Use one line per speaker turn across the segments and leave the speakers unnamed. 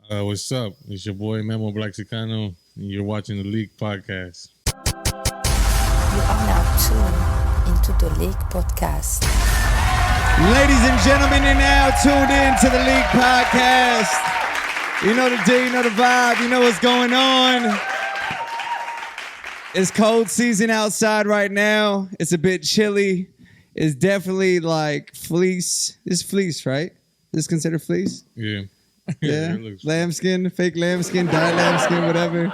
What's up? It's your boy Memo Blaxicano, and you're watching the LIQ podcast.
You are now tuned into the LIQ podcast.
Ladies and gentlemen, you're now tuned in to the LIQ podcast. You know the day, you know the vibe, you know what's going on. It's cold season outside right now. It's a bit chilly. It's definitely like fleece. It's fleece, right? Is this considered fleece?
Yeah.
Yeah, lambskin, fake lambskin, dyed lambskin, whatever.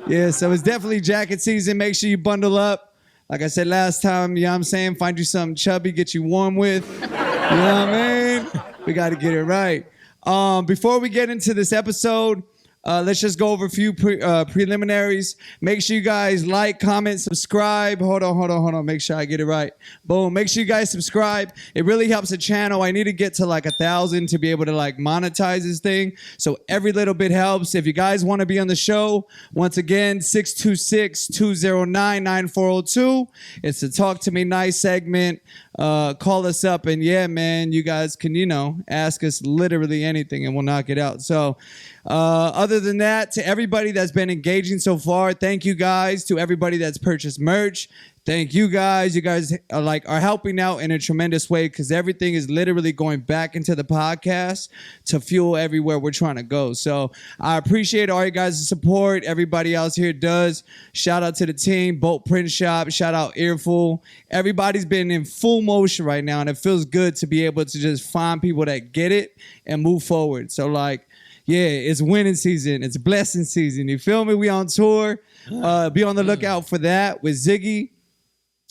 Yeah, so it's definitely jacket season. Make sure you bundle up. Like I said last time, you know what I'm saying? Find you something chubby, get you warm with. You know what I mean? We got to get it right. Before we get into this episode, let's just go over a few preliminaries. Make sure you guys like, comment, subscribe. Hold on. Make sure I get it right. Boom. Make sure you guys subscribe. It really helps the channel. I need to get to like 1,000 to be able to like monetize this thing. So every little bit helps. If you guys want to be on the show, once again, 626-209-9402. It's a Talk to Me Nice segment. Call us up and yeah, man, you guys can, ask us literally anything and we'll knock it out. So other than that, to everybody that's been engaging so far, thank you guys. To everybody that's purchased merch, thank you guys. You guys are helping out in a tremendous way because everything is literally going back into the podcast to fuel everywhere we're trying to go. So I appreciate all you guys' support. Everybody else here does. Shout out to the team, Bolt Print Shop. Shout out Earful. Everybody's been in full motion right now, and it feels good to be able to just find people that get it and move forward. So yeah, it's winning season. It's blessing season. You feel me? We on tour. Be on the lookout for that with Ziggy.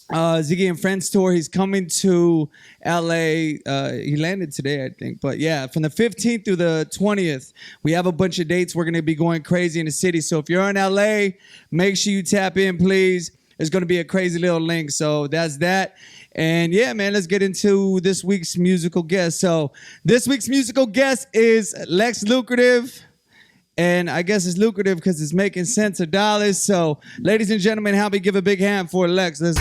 Ziggy and Friends tour. He's coming to LA. He landed today, I think. But yeah, from the 15th through the 20th, we have a bunch of dates. We're going to be going crazy in the city. So if you're in LA, make sure you tap in, please. It's going to be a crazy little link. So that's that. And yeah, man, let's get into this week's musical guest. So this week's musical guest is Lex Lucrative. And I guess it's lucrative because it's making cents of dollars. So ladies and gentlemen, help me give a big hand for Lex. Let's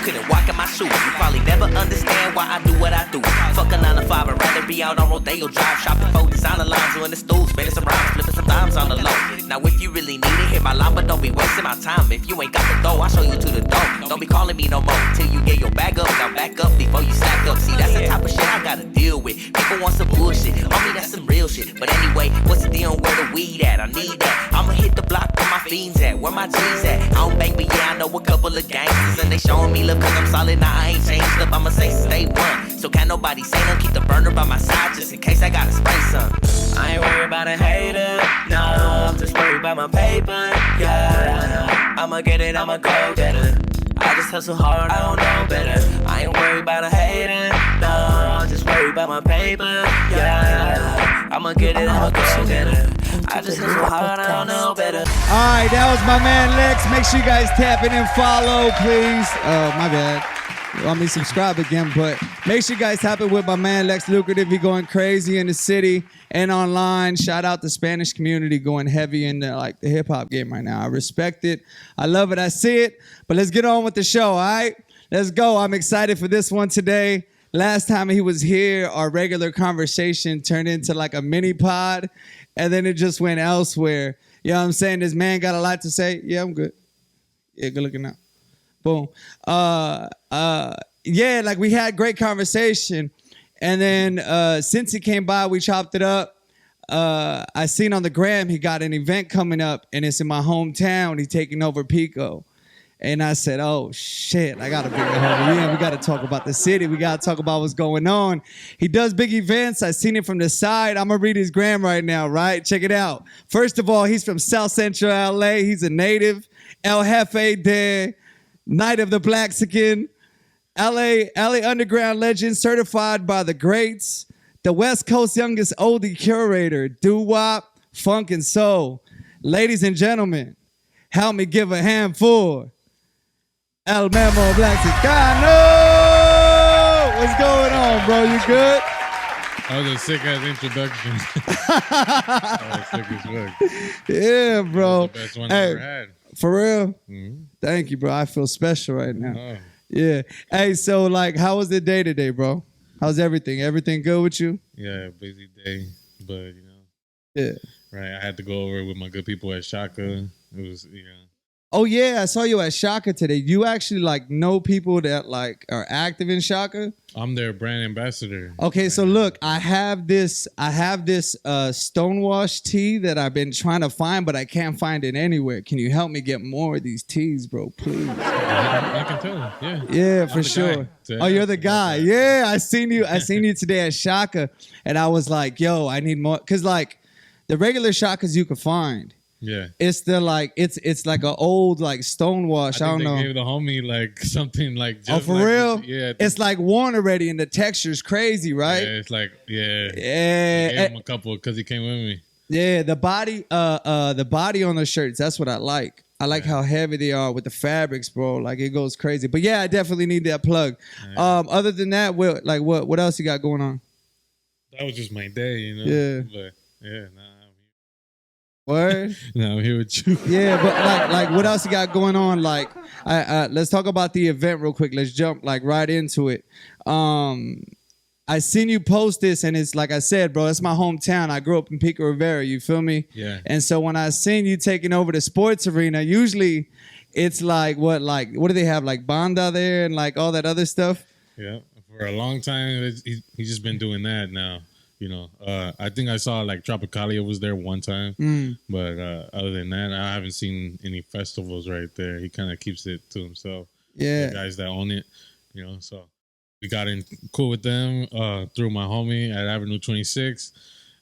couldn't walk in my shoes. You probably never understand why I do what I do. Fuck a 9 to 5, I'd rather be out on Rodeo Drive, shopping for designer lines, doing the stools, spinning some rhymes, flipping some dimes on the low. Now if you really need it, hit my line, but don't be wasting my time. If you ain't got the dough, I'll show you to the door. Don't be calling me no more till you get your bag up. Now back up before you stack up. See, that's the type of shit I gotta deal with. People want some bullshit, homie, that's some real shit. But anyway, what's the deal? Where the weed at? I need that. I'ma hit the block where my fiends at, where my G's at. I don't bang, but yeah, I know a couple of gangsters, and they showing me love cause I'm solid. Now I ain't changed up, I'ma say stay one. So can't nobody say no, keep the burner by my side just in case I gotta spray some. I ain't worried about a hater, no, I'm just worried about my paper, yeah. I'ma get it, I'ma go get it. I just hustle hard, I don't know better. I ain't worried about a hater, no, I'm just worried about my paper, yeah. I'ma get it, I'ma go get it. I just hustle hard, I don't know better.
Alright, that was my man Lex. Make sure you guys tap in and follow, please. My bad. Let me subscribe again, but make sure you guys tap in with my man Lex Lucrative. He going crazy in the city and online. Shout out the Spanish community going heavy in the hip hop game right now. I respect it. I love it. I see it. But let's get on with the show, all right? Let's go. I'm excited for this one today. Last time he was here, our regular conversation turned into like a mini pod, and then it just went elsewhere. You know what I'm saying? This man got a lot to say. Yeah, I'm good. Yeah, good looking out. Boom. Yeah, we had great conversation. And then since he came by, we chopped it up. I seen on the gram he got an event coming up, and it's in my hometown. He's taking over Pico. And I said, oh, shit, I got to bring the homie in. We got to talk about the city. We got to talk about what's going on. He does big events. I seen it from the side. I'm going to read his gram right now, right? Check it out. First of all, he's from South Central LA. He's a native. El Jefe de Night of the Blaxican. LA Underground legend, certified by the greats. The West Coast youngest oldie curator. Doo-wop, funk, and soul. Ladies and gentlemen, help me give a hand for El Memo Blaxicano! What's going on, bro? You good?
That was a sick-ass introduction. That was sick as fuck.
Yeah, bro.
That was the best one I ever had.
For real?
Mm-hmm.
Thank you, bro. I feel special right now.
Oh.
Yeah. Hey, so, how was the day today, bro? How's everything? Everything good with you?
Yeah, busy day, but
Yeah.
right. I had to go over with my good people at Shaka. It was,
Oh yeah, I saw you at Shaka today. You actually like know people that like are active in Shaka?
I'm their brand ambassador.
Okay, so look, I have this Stonewash tea that I've been trying to find, but I can't find it anywhere. Can you help me get more of these teas, bro? Please.
I can tell them. Yeah.
Yeah,
I'm
for
the
sure.
guy.
Oh, you're the guy. Yeah, I seen you today at Shaka, and I was like, yo, I need more, cause like the regular Shakas you could find.
Yeah.
It's the like it's like an old like Stonewash. I don't know.
They gave the homie like something like just
for
like,
real?
Yeah.
It's like worn already, and the texture's crazy, right?
Yeah, it's like
Yeah.
I gave him a couple because he came with me.
Yeah, the body on the shirts. That's what I like. I like how heavy they are with the fabrics, bro. Like it goes crazy. But yeah, I definitely need that plug.
Yeah.
Other than that, what else you got going on?
That was just my day,
Yeah.
But yeah,
Word?
now I'm here with you.
Yeah, but like what else you got going on? Like, let's talk about the event real quick. Let's jump like right into it. I seen you post this, and it's like I said, bro, it's my hometown. I grew up in Pico Rivera, you feel me?
Yeah.
And so when I seen you taking over the sports arena, usually it's like what do they have, like Banda there and like all that other stuff?
Yeah, for a long time, he's just been doing that now. I think I saw like Tropicalia was there one time, but other than that, I haven't seen any festivals right there. He kind of keeps it to himself.
Yeah.
The guys that own it, so we got in cool with them through my homie at Avenue 26.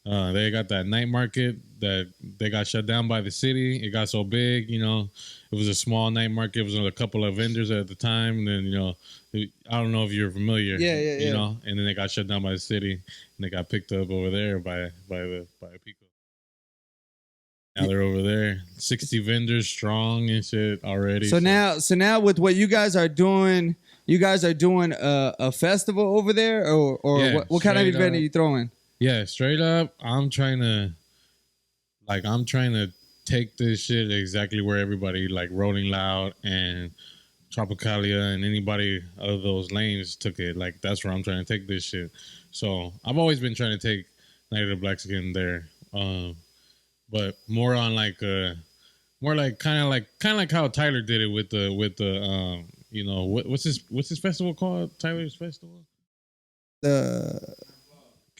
They got that night market that they got shut down by the city. It got so big, it was a small night market. It was a couple of vendors at the time. And then, I don't know if you're familiar.
Yeah.
And then they got shut down by the city, and they got picked up over there by Pico. Now they're over there, 60 vendors strong and shit already.
So now with what you guys are doing, a festival over there, or
Yeah,
what kind of
straight
event
up.
are you throwing?
Yeah, straight up, I'm trying to take this shit exactly where everybody like Rolling Loud and Tropicalia and anybody of those lanes took it. Like that's where I'm trying to take this shit. So I've always been trying to take Night of the Black Skin there, but more on like kind of like how Tyler did it with the what's his festival called? Tyler's festival.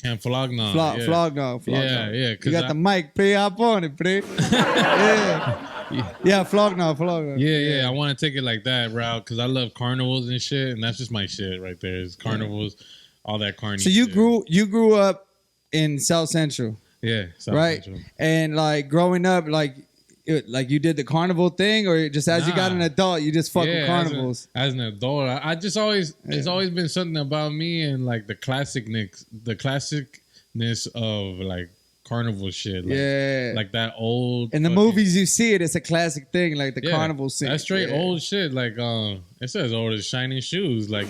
Camp Flognaw.
Flognaw.
Yeah.
You got the mic, play up on it, play. yeah, Flognaw.
Yeah. I want to take it like that route because I love carnivals and shit, and that's just my shit right there. Is carnivals, all that carny.
So you
shit.
grew up in South Central.
Yeah, South
right?
Central. And
like growing up, like you did the carnival thing, or just as you got an adult, you just fuck with carnivals?
As an adult, I just always it's always been something about me and like the classicness of like carnival shit. Like, like that old.
In the movies, you see it. It's a classic thing, like the carnival scene.
That's straight old shit. Like it's as old as shining shoes. Like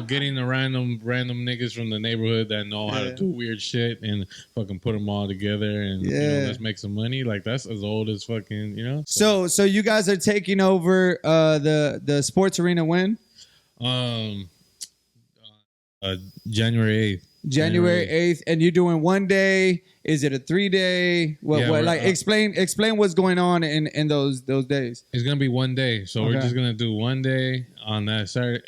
getting the random niggas from the neighborhood that know how to do weird shit and fucking put them all together and let's make some money. Like that's as old as fucking
So you guys are taking over the sports arena when?
January 8th.
January 8th, and you're doing one day. Is it a 3-day? What like explain what's going on in those days.
It's gonna be one day, so we're just gonna do one day on that Saturday.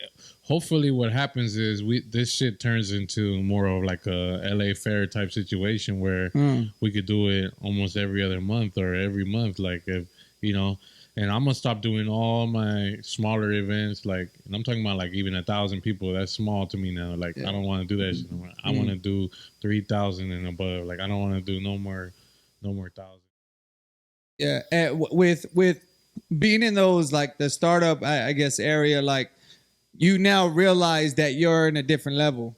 Hopefully, what happens is this shit turns into more of like a LA fair type situation where we could do it almost every other month or every month, like if And I'm gonna stop doing all my smaller events, like, and I'm talking about like even 1,000 people. That's small to me now. Like, I don't want to do that shit anymore. I want to do 3,000 and above. Like, I don't want to do no more 1,000.
Yeah, and with being in those like the startup, I guess area, like you now realize that you're in a different level.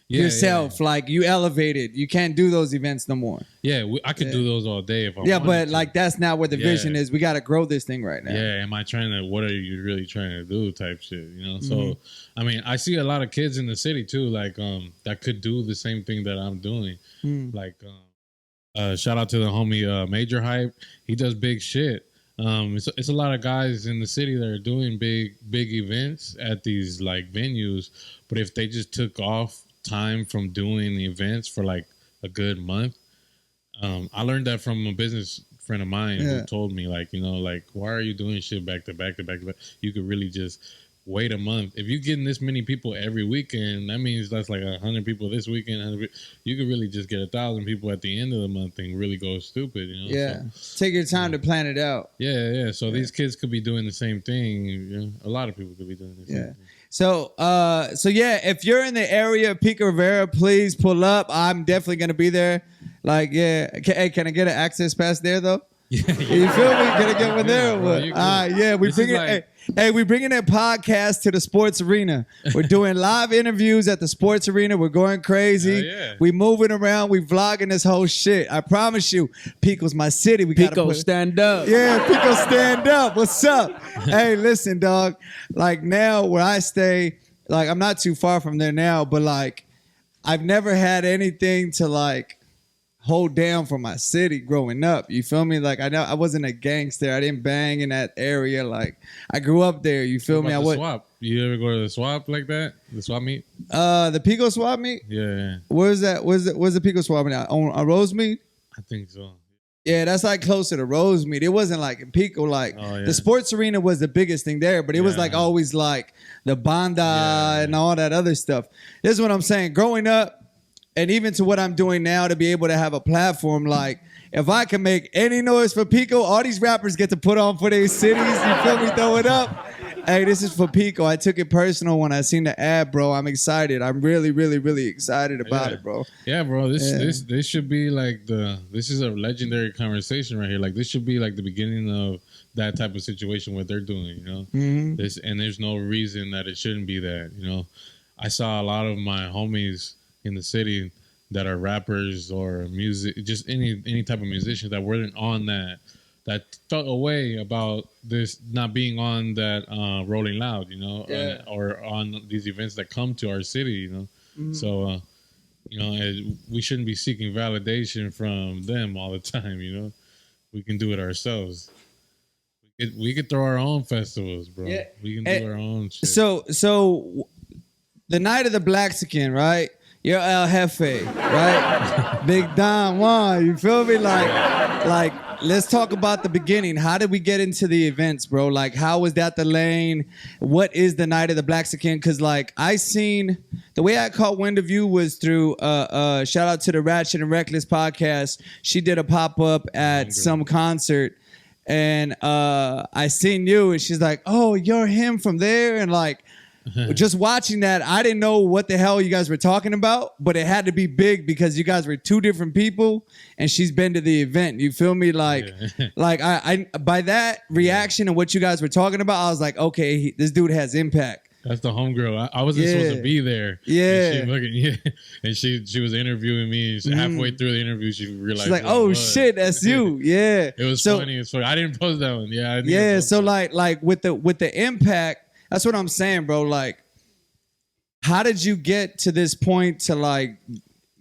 Yourself, like you elevated. You can't do those events no more.
Yeah, I could do those all day if I wanted
but
to.
like that's not where the vision is. We got to grow this thing right now.
Yeah, what are you really trying to do type shit, So, I mean, I see a lot of kids in the city too, like that could do the same thing that I'm doing. Like, shout out to the homie Major Hype. He does big shit. It's a lot of guys in the city that are doing big events at these like venues, but if they just took off time from doing the events for like a good month, I learned that from a business friend of mine who told me, like, you know, like, why are you doing shit back to back to back to back? You could really just wait a month. If you're getting this many people every weekend, that means that's like 100 people this weekend. You could really just get 1,000 people at the end of the month and really go stupid, you know?
Yeah. So, take your time to plan it out.
Yeah. So these kids could be doing the same thing. You know? A lot of people could be doing the same thing.
So yeah, if you're in the area of Pico Rivera, please pull up. I'm definitely gonna be there. Like, yeah. Hey, can I get an access pass there though? You feel me? Can I get one there or what? Yeah, we bring it. Hey, we bringing that podcast to the sports arena. We're doing live interviews at the sports arena. We're going crazy. We moving around. We vlogging this whole shit. I promise you, Pico's my city. We got
Pico stand up.
Yeah, Pico stand up. What's up? Hey, listen, dog. Like now where I stay, like I'm not too far from there now, but like I've never had anything to like hold down for my city growing up. You feel me? Like I wasn't a gangster. I didn't bang in that area. Like I grew up there. You feel me?
Swap. You ever go to the swap like that? The swap meet?
The Pico swap meet?
Yeah.
Where's that? Where's the Pico swap meet? On Rosemead?
I think so.
Yeah, that's like closer to Rosemead. It wasn't like in Pico. Like the sports arena was the biggest thing there, but it was like always like the banda and all that other stuff. This is what I'm saying. Growing up, and even to what I'm doing now, to be able to have a platform, like if I can make any noise for Pico, all these rappers get to put on for their cities. You feel me? Throw it up. Hey, this is for Pico. I took it personal when I seen the ad, bro. I'm excited. I'm really, really, really excited about it, bro.
Yeah, bro. This should be like this is a legendary conversation right here. Like this should be like the beginning of that type of situation what they're doing, you know? And there's no reason that it shouldn't be that, you know? I saw a lot of my homies in the city that are rappers or music, just any type of musician that weren't on that felt a way about this not being on that Rolling Loud, you know, or on these events that come to our city, you know. So, you know, we shouldn't be seeking validation from them all the time, you know. We can do it ourselves. We could throw our own festivals, bro. Yeah. We can do our own shit.
So the night of the Blaxican, right? You're El Jefe, right? Big Don Juan, you feel me? Like, let's talk about the beginning. How did we get into the events, bro? Like, how was that the lane? What is the night of the Blaxican? Because, like, I seen the way I caught wind of you was through shout out to the Ratchet and Reckless podcast. She did a pop up at some concert, and I seen you, and she's like, "Oh, you're him from there," and like. Just watching that, I didn't know what the hell you guys were talking about, but it had to be big because you guys were two different people, and she's been to the event. You feel me? Like, like I by that reaction and what you guys were talking about, I was like, okay, this dude has impact.
That's the homegirl. I wasn't supposed to be there.
Yeah.
And she was interviewing me. And halfway through the interview, she realized.
She's like, "Oh shit, that's you." Yeah.
It was funny. It's funny. I didn't post that one. Yeah.
Yeah. So like with the impact. That's what I'm saying, bro. Like, how did you get to this point to like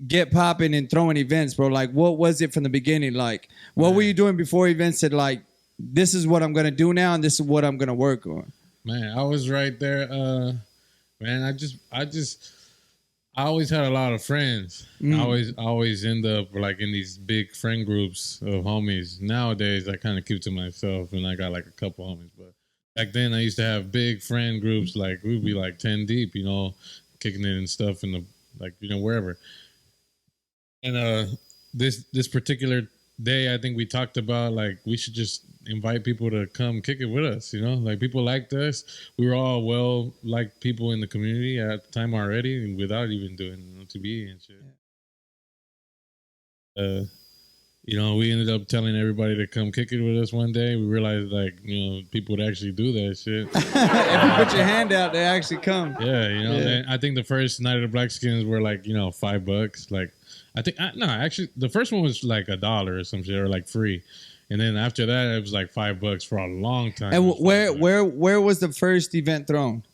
get popping and throwing events, bro? Like, what was it from the beginning? Like, what were you doing before events that like, this is what I'm gonna do now and this is what I'm gonna work on?
Man, I was right there. Man, I always had a lot of friends. I always end up like in these big friend groups of homies. Nowadays, I kind of keep to myself, and I got like a couple homies, but. Back then, I used to have big friend groups, like we'd be like 10 deep, you know, kicking it and stuff in the, like, you know, wherever. And this particular day, I think we talked about, like, we should just invite people to come kick it with us, you know? Like, people liked us. We were all well-liked people in the community at the time already, without even doing TV and shit. You know, we ended up telling everybody to come kick it with us one day. We realized, like, you know, people would actually do that shit.
If you put your hand out, they actually come.
Yeah, you know, and I think the first night of the Blaxicans were like, you know, $5. Like, I think, actually, the first one was like $1 or some shit, or like free. And then after that, it was like $5 for a long time.
And where was the first event thrown?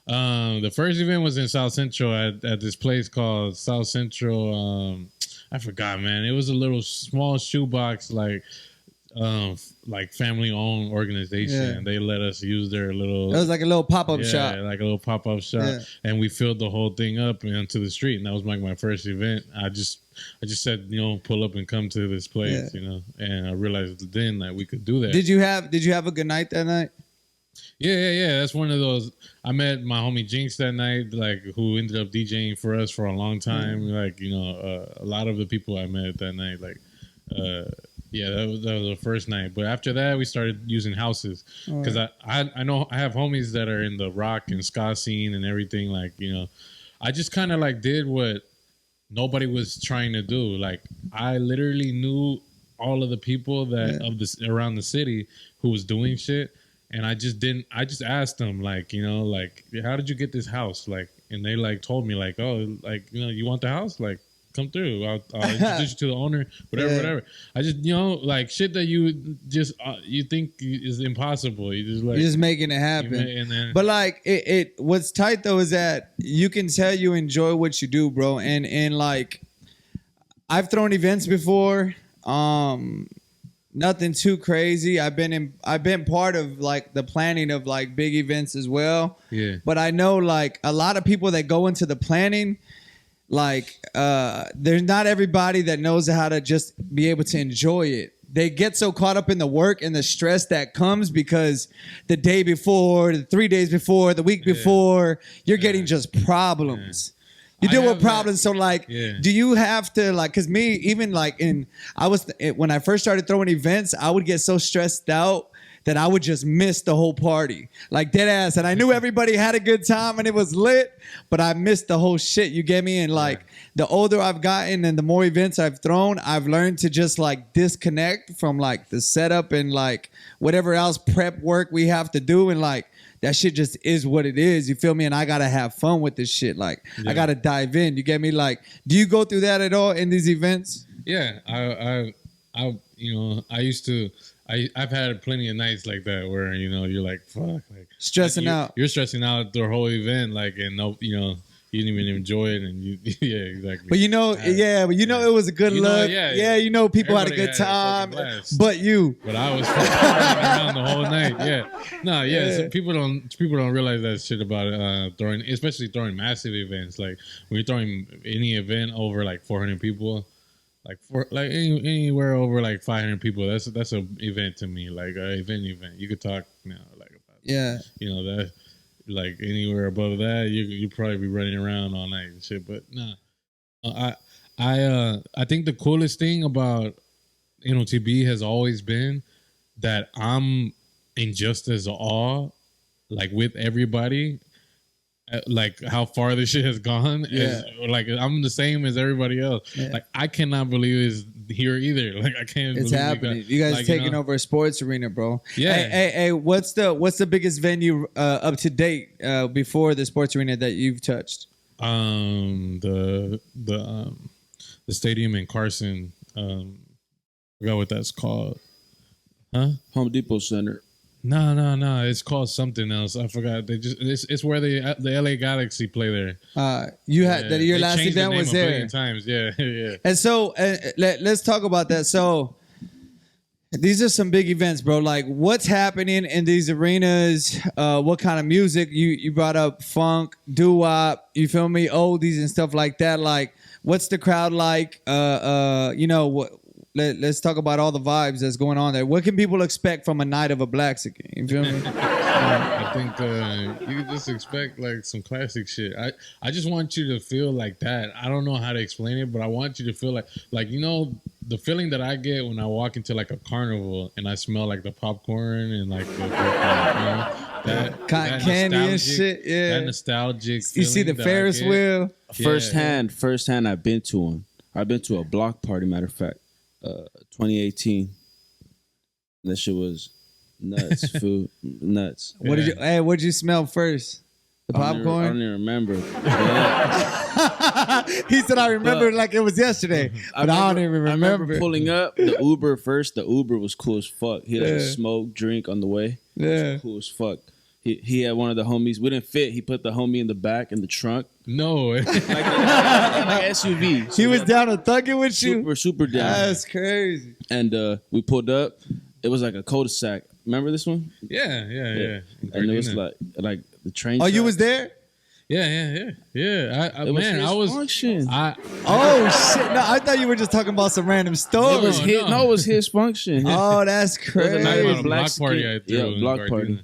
The first event was in South Central at this place called South Central. I forgot, man. It was a little small shoebox, like like family-owned organization, and they let us use their little.
It was like a little pop-up shop.
Yeah, like a little pop-up shop, and we filled the whole thing up onto the street, and that was like my first event. I just said, pull up and come to this place, and I realized then that we could do that.
Did you have a good night that night?
Yeah. That's one of those. I met my homie Jinx that night, like who ended up DJing for us for a long time. Like a lot of the people I met that night, like. That was the first night. But after that, we started using houses because I know I have homies that are in the rock and ska scene and everything. Like, I just kind of like did what nobody was trying to do. Like, I literally knew all of the people that of this around the city who was doing shit. And I just asked them, like, like, how did you get this house? Like, and they like told me like, oh, like, you want the house? Like, come through. I'll introduce you to the owner. Whatever. I just like shit that you just you think is impossible. You're just making it happen.
But like it what's tight though is that you can tell you enjoy what you do, bro. And like I've thrown events before. Nothing too crazy. I've been part of like the planning of like big events as well.
Yeah.
But I know like a lot of people that go into the planning. Like, there's not everybody that knows how to just be able to enjoy it. They get so caught up in the work and the stress that comes because the day before, the 3 days before, the week before, you're getting just problems. You deal with problems. So like, do you have to like, cause me, even like when I first started throwing events, I would get so stressed out that I would just miss the whole party. Like dead ass. And I knew everybody had a good time and it was lit, but I missed the whole shit. You get me? And like the older I've gotten and the more events I've thrown, I've learned to just like disconnect from like the setup and like whatever else prep work we have to do. And like that shit just is what it is. You feel me? And I gotta have fun with this shit. Like I gotta dive in. You get me? Like, do you go through that at all in these events?
Yeah. I used to. I've had plenty of nights like that where you're like fuck, like
stressing out.
You're stressing out the whole event, like, and you didn't even enjoy it, and you exactly.
But it was a good look. People had a good time. But
I was fucking around the whole night. So people don't realize that shit about especially throwing massive events. Like when you're throwing any event over like 400 people. Like anywhere over like 500 people, that's an event to me. Like an event. You could talk now like about that like anywhere above that, you probably be running around all night and shit. But nah, I think the coolest thing about NOTB has always been that I'm in just as awe, like with everybody. Like how far this shit has gone. Like I'm the same as everybody else. Like I cannot believe it's here either. Like I can't.
It's happening. You guys taking over a sports arena, bro.
Yeah.
Hey, what's the biggest venue up to date before the sports arena that you've touched?
The stadium in Carson. I forgot what that's called. Huh?
Home Depot Center.
No. It's called something else. I forgot. It's where the LA Galaxy play there.
Your last event was there.
Times. Yeah.
And so let's talk about that. So these are some big events, bro. Like what's happening in these arenas? What kind of music? You brought up funk, doo-wop. You feel me? Oldies and stuff like that. Like what's the crowd like? What? Let's talk about all the vibes that's going on there. What can people expect from a night of a Blaxican? You feel me?
I think you can just expect like some classic shit. I just want you to feel like that. I don't know how to explain it, but I want you to feel like the feeling that I get when I walk into like a carnival and I smell like the popcorn and like that
candy and shit. Yeah,
that nostalgic.
You see the Ferris wheel.
First hand, I've been to one. I've been to a block party. Matter of fact. 2018. That shit was nuts. Food nuts.
What did you smell first? The popcorn?
I don't even remember.
He said I remember it like it was yesterday. But I don't even remember.
I remember pulling up the Uber first. The Uber was cool as fuck. He had a smoke drink on the way.
Yeah.
Cool as fuck. He had one of the homies. We didn't fit. He put the homie in the back in the trunk,
No.
like SUV.
He was down to thugging with you.
Super down.
That's crazy.
And we pulled up. It was like a cul-de-sac. Remember this one?
Yeah.
And it was like the train.
Oh, you
track.
was there?
Yeah.
It was
Man,
his
I was.
function.
Oh shit! No, I thought you were just talking about some random story.
It was his. No, it was his function.
Oh, that's
It was a
crazy.
night
About
with
a
black
block party I threw.
Yeah,
in
block
Gardena.
party.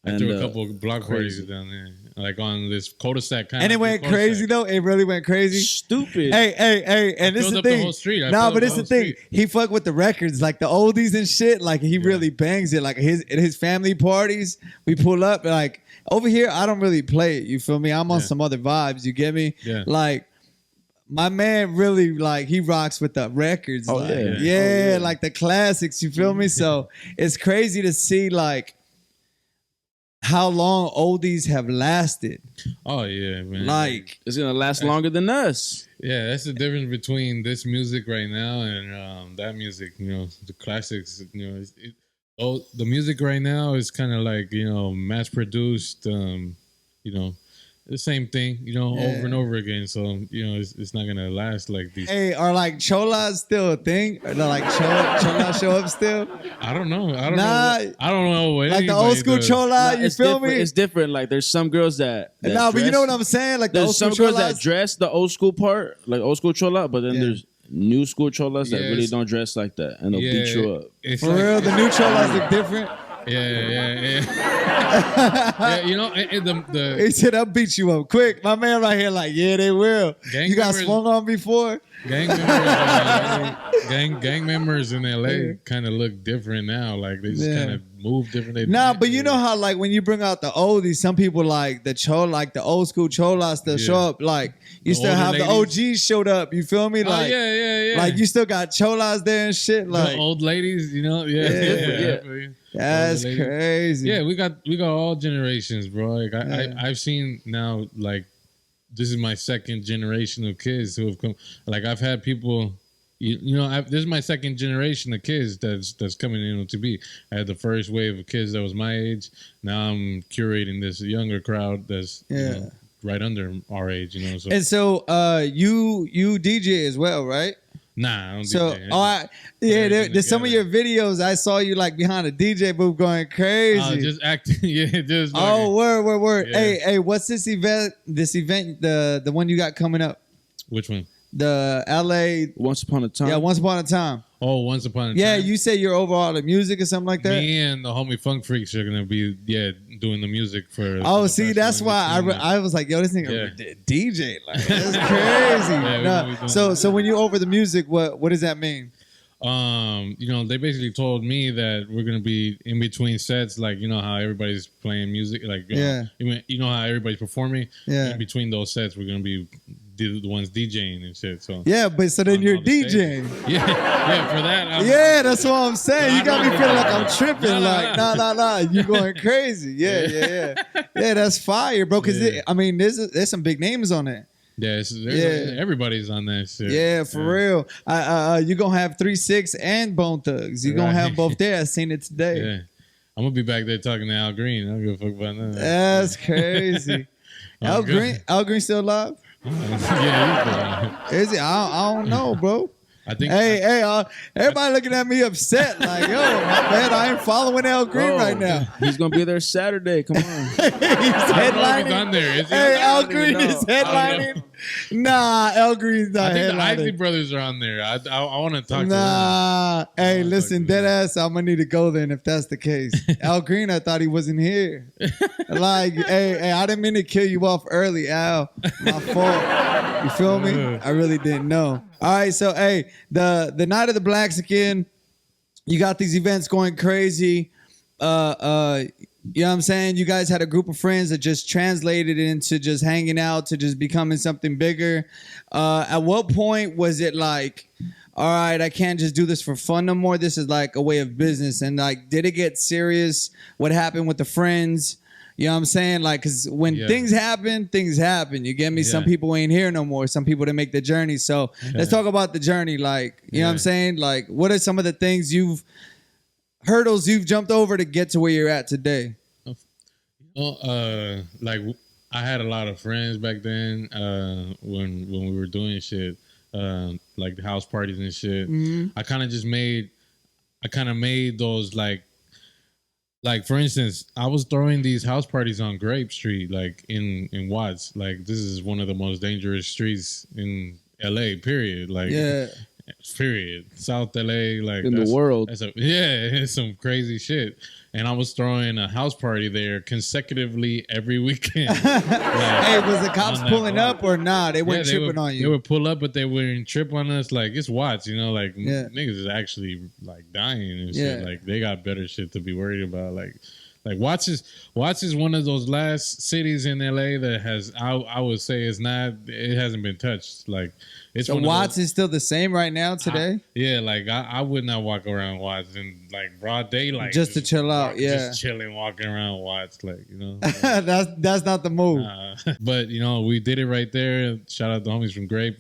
I threw
And,
a couple of block parties down there, like on this cul-de-sac kind
And it went crazy though. It really went crazy.
Stupid.
Hey! And this is
filled
the
up the
thing.
whole street. I
Nah,
filled
but
up
it's
the
the
whole
thing.
street.
He fuck with the records, like the oldies and shit. Like he really bangs it. Like his family parties, we pull up. Like over here, I don't really play it. You feel me? I'm on some other vibes. You get me?
Yeah.
Like my man really like he rocks with the records.
Oh,
like,
yeah.
yeah, like the classics. You feel me? So it's crazy to see like how long oldies have lasted.
Oh yeah, man.
Like
It's gonna last longer than us.
Yeah, that's the difference between this music right now and that music. You know, the classics. You know, the music right now is kind of like mass produced. You know, the same thing. You know, over and over again. So it's not gonna last like these.
hey, are like cholas still a thing? Or like cholas show up still?
I don't know. I don't
Nah,
know. I don't know what
Like the old
anybody
school
does.
chola, you
It's
feel
different.
me?
It's different. Like there's some girls that
Nah, but you know what
dress-
I'm saying? Like the
There's
old school
some girls that
cholas.
dress the old school part, like old school chola, but then
Yeah.
there's new school cholas that
Yeah,
really
it's-
don't dress like that, and they'll beat you up.
It's
For
like,
real, the new cholas look different.
Yeah. Yeah, you know, the
He said, I'll beat you up quick. My man right here like, yeah, they will.
Gang
You got
members-
swung on before?
gang members in LA kind of look different now. Like they just
Yeah.
kind of move different. They-
Nah, but you know how like when you bring out the oldies, some people like the old school cholas still show up. Like you
The
still
older
have the OGs showed up. You feel me?
Oh,
Like
yeah.
like you still got cholas there and shit.
the
Like
old ladies, you know,
Yeah. that's
Older ladies.
crazy.
Yeah, we got all generations, bro. Like I've seen now, like this is my second generation of kids who have come. Like I've had people, this is my second generation of kids that's coming in to be. I had the first wave of kids that was my age. Now I'm curating this younger crowd that's right under our age. So
And so you DJ as well, right?
nah, I don't
So,
DJ.
there's some of your videos I saw you like behind a DJ booth going crazy.
Just acting, just
oh, word.
Yeah.
Hey, what's this event? The one you got coming up?
which one?
The LA.
Once upon a time.
Yeah, Once Upon a Time.
Oh, Once Upon a Time.
Yeah, you say you're over all the music or something like that.
Me and the homie Funk Freaks are gonna be doing the music for.
Oh,
the
see,
festival
that's
in
why
between.
I was like, yo, this nigga
Yeah.
DJ, like that's crazy.
Yeah, we
Nah,
gonna be doing
so when you over the music, what does that mean?
They basically told me that we're gonna be in between sets, like how everybody's playing music, like you know how everybody's performing.
Yeah.
In between those sets, we're gonna be the ones DJing and shit. So
Yeah, but so then
On
you're
all the stages.
DJing.
yeah, for that.
Yeah, that's what I'm saying.
Nah,
You got
I'm
me
not
feeling
doing
like I'm
that.
tripping.
Nah.
Like, nah, you going crazy. Yeah. Yeah, that's fire, bro. Because
Yeah.
there's some big names on it.
Yeah, everybody's on that shit.
Yeah, for real. You gonna have 3-6 and Bone Thugs. You gonna
Right.
have both there. I seen it today.
Yeah, I'm gonna be back there talking to Al Green. I don't give a fuck about that.
That's crazy. Al
good.
Green still alive?
Yeah,
Is he? I don't know, bro.
I think.
Hey, everybody looking at me upset. Like, yo, my man, I ain't following Al Green
Bro,
right now.
He's gonna be there Saturday. Come on.
He's
I don't know if he's
headlining.
on there. Is he?
Hey, Al
don't even
Green
know.
is
I don't
headlining. Nah, Al Green's not
I think the Isley
headlining.
brothers are on there. I want to talk to them.
Nah, hey,
wanna
listen,
talk to
dead
them.
ass. I'm gonna need to go then if that's the case. Al Green, I thought he wasn't here. Like, hey, I didn't mean to kill you off early, Al. My fault. You feel me? I really didn't know. All right, so hey, the Night of the Blacks again. You got these events going crazy. You know what I'm saying? You guys had a group of friends that just translated into just hanging out to just becoming something bigger. At what point was it like, all right, I can't just do this for fun no more. This is like a way of business. And like, did it get serious? What happened with the friends? You know what I'm saying? Like, because when things happen, things happen. You get me? Some
Yeah.
people ain't here no more. Some people didn't make the journey. So let's talk about the journey. Like, you know what I'm saying? Like, what are some of the hurdles you've jumped over to get to where you're at today?
Well, like I had a lot of friends back then. When we were doing shit, like the house parties and shit. I kind of made those like for instance, I was throwing these house parties on Grape Street, like in Watts. Like this is one of the most dangerous streets in LA. Period. Like period. South LA, like
in the world.
It's some crazy shit. And I was throwing a house party there consecutively every weekend.
Hey, was the cops pulling up or not? They weren't tripping on you.
They would pull up, but they wouldn't trip on us. Like it's Watts, you know. Like niggas is actually like dying and shit. Like they got better shit to be worried about. Like Watts is one of those last cities in LA that has I would say it hasn't been touched. Like it's
so Watts is still the same right now today.
I would not walk around Watts in like broad daylight
just to chill out.
Just chilling, walking around Watts, like you know.
That's not the move.
But you know, we did it right there. Shout out the homies from Grape.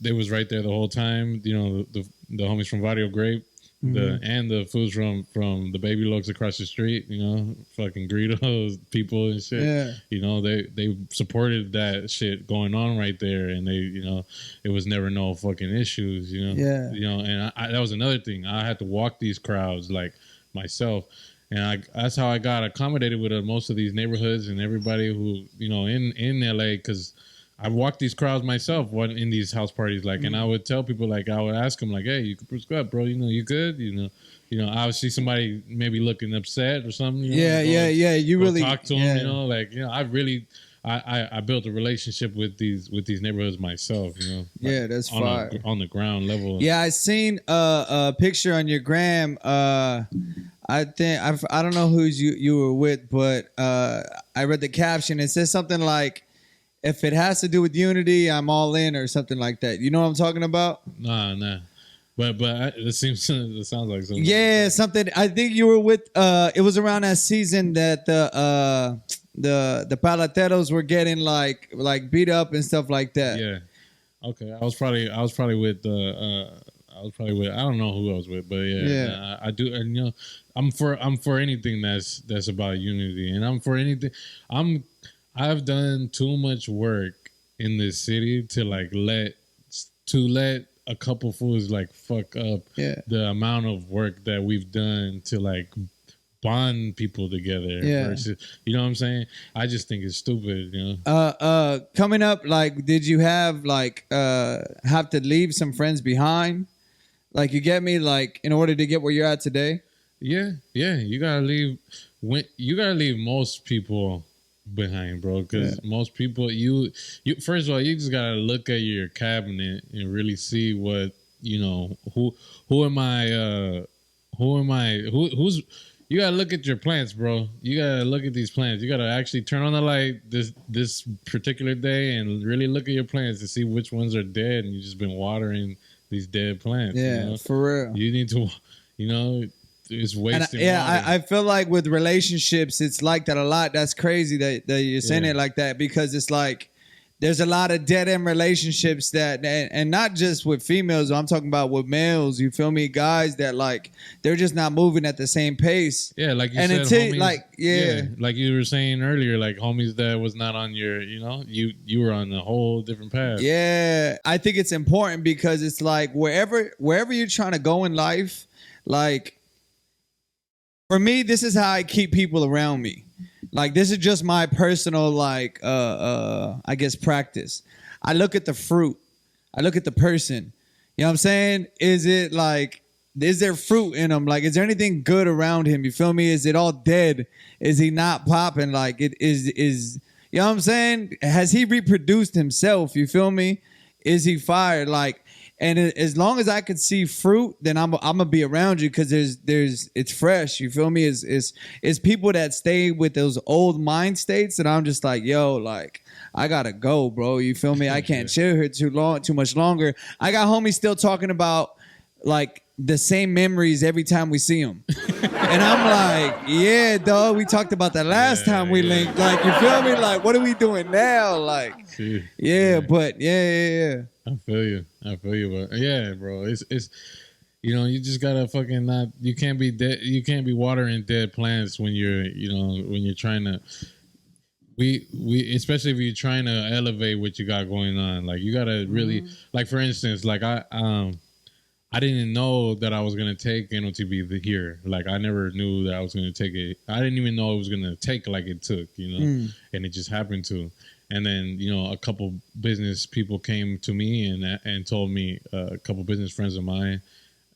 They was right there the whole time. You know, the homies from Barrio Grape. And the foods from the Baby Looks across the street, you know, fucking Greedos people and shit. Yeah. You know, they supported that shit going on right there, and they, you know, it was never no fucking issues, you know. Yeah. You know, and I, that was another thing. I had to walk these crowds like myself, and that's how I got accommodated with most of these neighborhoods and everybody who, you know, in LA, because I walked these crowds myself in these house parties, like, and I would tell people, like, I would ask them, like, hey, you could prescribe, bro, you know, you good? You know, obviously somebody maybe looking upset or something. You know,
you really
talk to them, you know, like, you know, I built a relationship with these neighborhoods myself, you know. Like,
that's fire.
On the ground level.
Yeah, I seen a picture on your gram. I think I don't know who you were with, but I read the caption. It says something like, if it has to do with unity, I'm all in, or something like that. You know what I'm talking about?
Nah. But it sounds like something.
Yeah, something. I think you were with. It was around that season that the palateros were getting like beat up and stuff like that.
Yeah. Okay. I was probably with I don't know who I was with, but yeah. I do, and you know, I'm for anything that's about unity, and I'm for anything. I've done too much work in this city to let a couple fools like fuck up the amount of work that we've done to like bond people together. Versus, you know what I'm saying? I just think it's stupid, you know.
Coming up, like, did you have have to leave some friends behind? Like, you get me? Like, in order to get where you're at today?
Yeah. You gotta leave most people behind, bro, because most people, you first of all, you just gotta look at your cabinet and really see what, you know, who's you gotta look at your plants, bro. You gotta look at these plants. You gotta actually turn on the light this particular day and really look at your plants to see which ones are dead, and you've just been watering these dead plants.
Yeah,
you know?
for real.
You need to, you know, it's wasting.
I feel like with relationships, it's like that a lot. That's crazy that you're saying it like that, because it's like there's a lot of dead end relationships that, and not just with females. I'm talking about with males. You feel me? Guys that like they're just not moving at the same pace.
Yeah, like you said, homies, like you were saying earlier, like homies that was not on your, you know, you were on a whole different path.
Yeah, I think it's important because it's like wherever you're trying to go in life, like. For me, this is how I keep people around me. Like, this is just my personal, like, I guess, practice. I look at the fruit. I look at the person. You know what I'm saying? Is there fruit in him? Like, is there anything good around him? You feel me? Is it all dead? Is he not popping? Like, it is, you know what I'm saying? Has he reproduced himself? You feel me? Is he fired? Like, and as long as I could see fruit, then I'm gonna be around you, because it's fresh. You feel me? It's people that stay with those old mind states, and I'm just like, yo, like, I gotta go, bro. You feel me? I can't chill here too much longer. I got homies still talking about like the same memories every time we see them, and I'm like, yeah, dog. We talked about that last time we linked. Like, you feel me? Like, what are we doing now? Like, but yeah.
I feel you, but yeah, bro, You know, you just gotta fucking not. You can't be dead. You can't be watering dead plants when you're, when you're trying to. We especially if you're trying to elevate what you got going on. Like you gotta really, like for instance, like I didn't know that I was gonna take NOTB here. Like I never knew that I was gonna take it. I didn't even know it was gonna take like it took. And it just happened to. And then a couple business people came to me and told me, a couple business friends of mine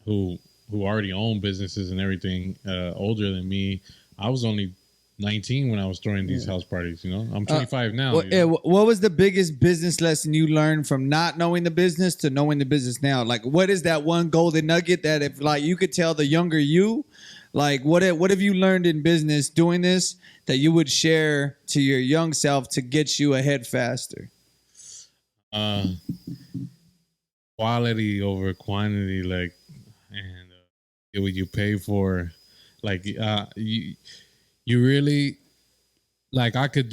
who already own businesses and everything, older than me. I was only 19 when I was throwing these house parties. I'm 25 now.
What was the biggest business lesson you learned from not knowing the business to knowing the business now? Like, what is that one golden nugget that if like you could tell the younger you, like what have you learned in business doing this that you would share to your young self to get you ahead faster?
Quality over quantity, like, and get what you pay for. Like, you really, like, I could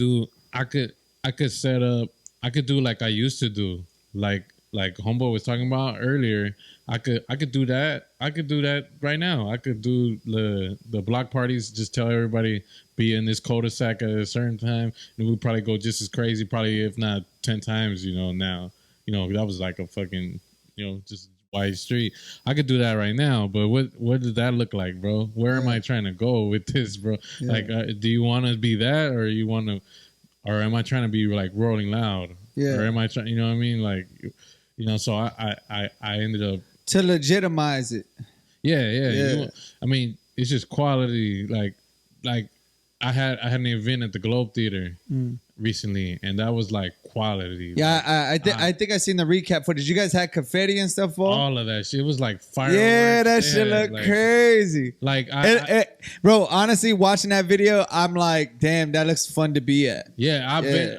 set up, I could do like I used to do, like Homeboy was talking about earlier. I could do that. I could do that right now. I could do the block parties. Just tell everybody be in this cul-de-sac at a certain time, and we'd probably go just as crazy, probably if not 10 times. Now, that was like a fucking, just wide street. I could do that right now, but what does that look like, bro? Where am I trying to go with this, bro? Yeah. Like, do you want to be that, or or am I trying to be like Rolling Loud? Yeah. Or am I trying? You know what I mean? Like, So I ended up
to legitimize it.
Yeah. I mean, it's just quality. Like I had an event at the Globe Theater recently, and that was like quality.
Yeah, I think I seen the recap footage. You guys had confetti and stuff,
all of that shit. It was like fireworks.
Yeah, that shit looked crazy.
Like,
bro, honestly, watching that video, I'm like, damn, that looks fun to be at.
Yeah,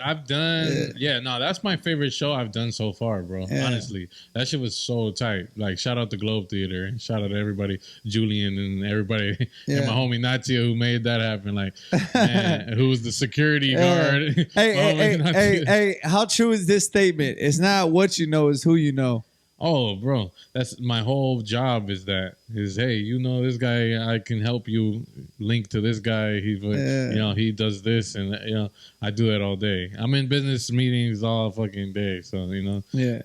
I've done. Yeah, no, that's my favorite show I've done so far, bro. Yeah. Honestly, that shit was so tight. Like, shout out to Globe Theater. Shout out to everybody, Julian and everybody, and my homie Natia who made that happen. Like, man, who was the security guard.
Hey, how true is this statement? It's not what you know, it's who you know.
Oh, bro, that's my whole job is hey, this guy, I can help you link to this guy. He's he does this, and I do that all day. I'm in business meetings all fucking day, so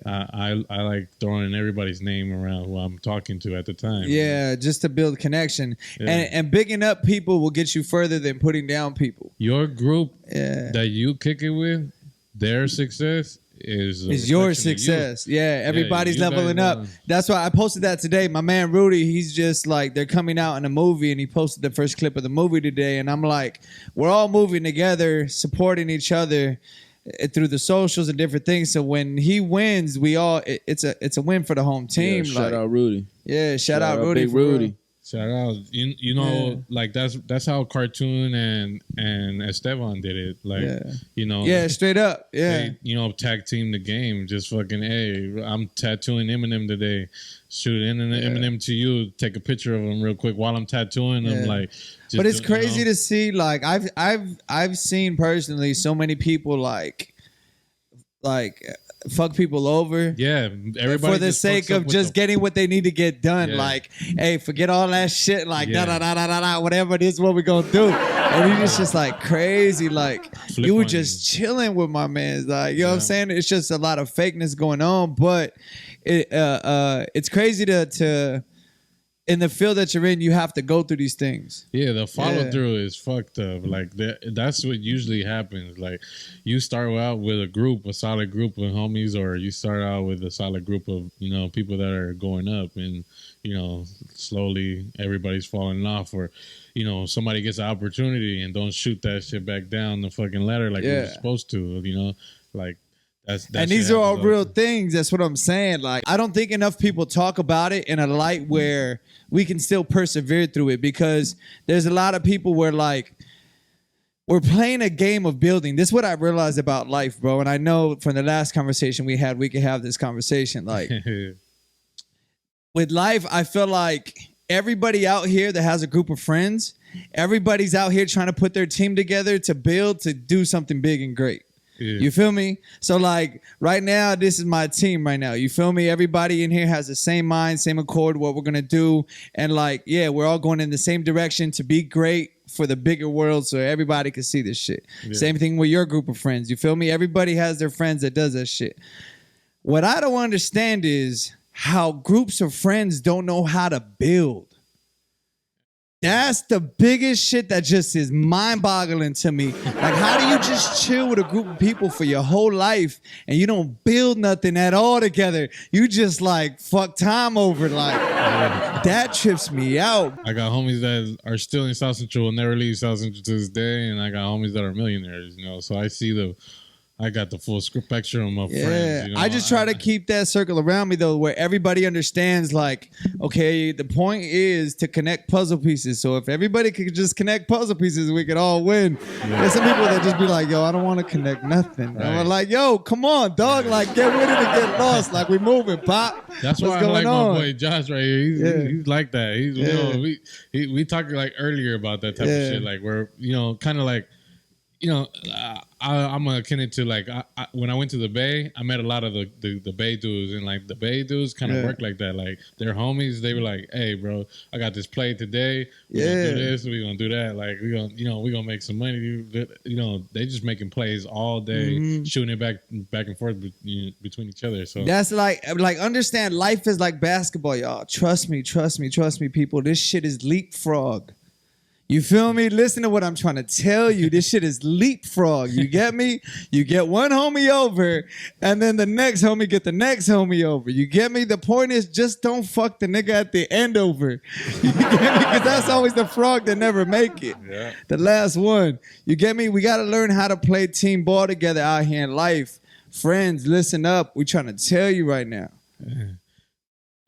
I like throwing everybody's name around who I'm talking to at the time.
Yeah, just to build connection, and bigging up people will get you further than putting down people.
Your group that you kick it with, their success is
your success. Yeah, everybody's leveling up. That's why I posted that today. My man Rudy, he's just like, they're coming out in a movie, and he posted the first clip of the movie today, and I'm like, we're all moving together, supporting each other through the socials and different things. So when he wins, it's a win for the home team.
Yeah, shout out Rudy.
Yeah, shout out Rudy.
Big Rudy.
Shout out, like that's how Cartoon and Esteban did it. Like,
straight up,
they, tag team the game. Just fucking, hey, I'm tattooing Eminem today. Shoot Eminem to you. Take a picture of him real quick while I'm tattooing him. Like,
but it's crazy to see. Like, I've seen personally so many people like fuck people over.
Yeah, everybody
for the sake of just getting what they need to get done. Yeah. Like, hey, forget all that shit. Like, whatever it is, what we gonna do. And he was just like crazy. Like, you were just chilling with my man. Like, you know what I'm saying? It's just a lot of fakeness going on, but it's crazy to in the field that you're in, you have to go through these things.
Yeah, the follow through is fucked up. Like that's what usually happens. Like, you start out with a solid group of homies, or you start out with a solid group of people that are going up, and slowly everybody's falling off, or somebody gets an opportunity and don't shoot that shit back down the fucking ladder like you're supposed to. Like.
And these are all real things. That's what I'm saying. Like, I don't think enough people talk about it in a light where we can still persevere through it, because there's a lot of people where like we're playing a game of building. This is what I realized about life, bro. And I know from the last conversation we had, we could have this conversation. Like, with life, I feel like everybody out here that has a group of friends, everybody's out here trying to put their team together to build, to do something big and great.
Yeah.
You feel me? So like right now, this is my team right now. You feel me? Everybody in here has the same mind, same accord, what we're gonna do. And like, yeah, we're all going in the same direction to be great for the bigger world so everybody can see this shit.
Yeah.
Same thing with your group of friends. You feel me? Everybody has their friends that does that shit. What I don't understand is how groups of friends don't know how to build. That's the biggest shit that just is mind-boggling to me. Like, how do you just chill with a group of people for your whole life and you don't build nothing at all together? You just like fuck time over. Like, that trips me out.
I got homies that are still in South Central, will never leave South Central to this day, and I got homies that are millionaires, you know. So I got the full spectrum of friends. You know?
I just try to keep that circle around me though, where everybody understands. Like, okay, the point is to connect puzzle pieces. So if everybody could just connect puzzle pieces, we could all win. Yeah. There's some people that just be like, "Yo, I don't want to connect nothing." Right. I'm like, "Yo, come on, dog! Like, get with it and get lost. Like, we moving, pop."
That's why I like my boy Josh right here. He's like that. He's you know, we talked like earlier about that type of shit. Like, we're kind of like. I'm akin it to like when I went to the Bay, I met a lot of the Bay dudes, and like the Bay dudes kind of work like that. Like they're homies. They were like, "Hey, bro, I got this play today. We're gonna do this. We're gonna do that. Like we gonna make some money." You know, they just making plays all day, shooting it back and forth between each other. So
that's like understand. Life is like basketball, y'all. Trust me, people. This shit is leapfrog. You feel me? Listen to what I'm trying to tell you. This shit is leapfrog. You get me? You get one homie over, and then the next homie get the next homie over. You get me? The point is just don't fuck the nigga at the end over. You get me? Because that's always the frog that never make it. Yeah. The last one. You get me? We got to learn how to play team ball together out here in life. Friends, listen up. We trying to tell you right now.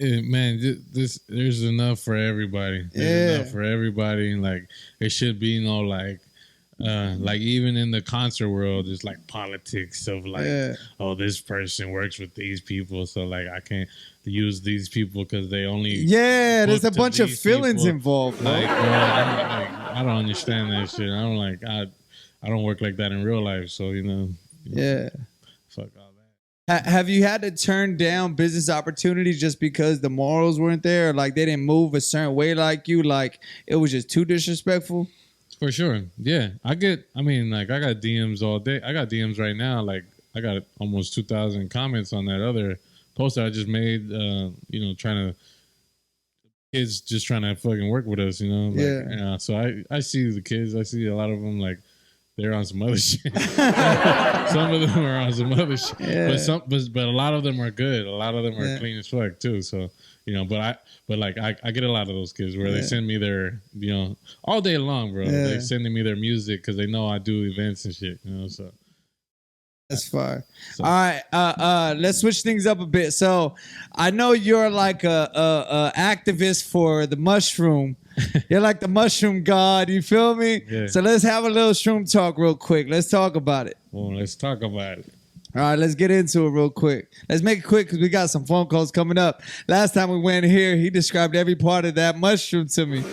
Man, there's enough for everybody. There's enough for everybody. Like it should be like even in the concert world, there's like politics of like, oh, this person works with these people, so like I can't use these people because they only
there's a bunch of feelings
people.
Involved.
Like, I don't understand that shit. I don't work like that in real life. So fuck all that.
Have you had to turn down business opportunities just because the morals weren't there? Or like they didn't move a certain way like you? Like it was just too disrespectful?
For sure. Yeah. I got DMs all day. I got DMs right now. Like I got almost 2,000 comments on that other post that I just made, kids just trying to fucking work with us, So I see the kids. I see a lot of them like, they're on some other shit. Some of them are on some other shit, but a lot of them are good. A lot of them are clean as fuck too. So but I get a lot of those kids where they send me their all day long, bro. They sending me their music because they know I do events and shit. So
that's fire. So. All right, let's switch things up a bit. So I know you're like a activist for the mushroom. You're like the mushroom god, you feel me? Yeah. So let's have a little shroom talk real quick. Let's talk about it.
Well, let's talk about it.
All right, let's get into it real quick. Let's make it quick because we got some phone calls coming up. Last time we went here, he described every part of that mushroom to me. He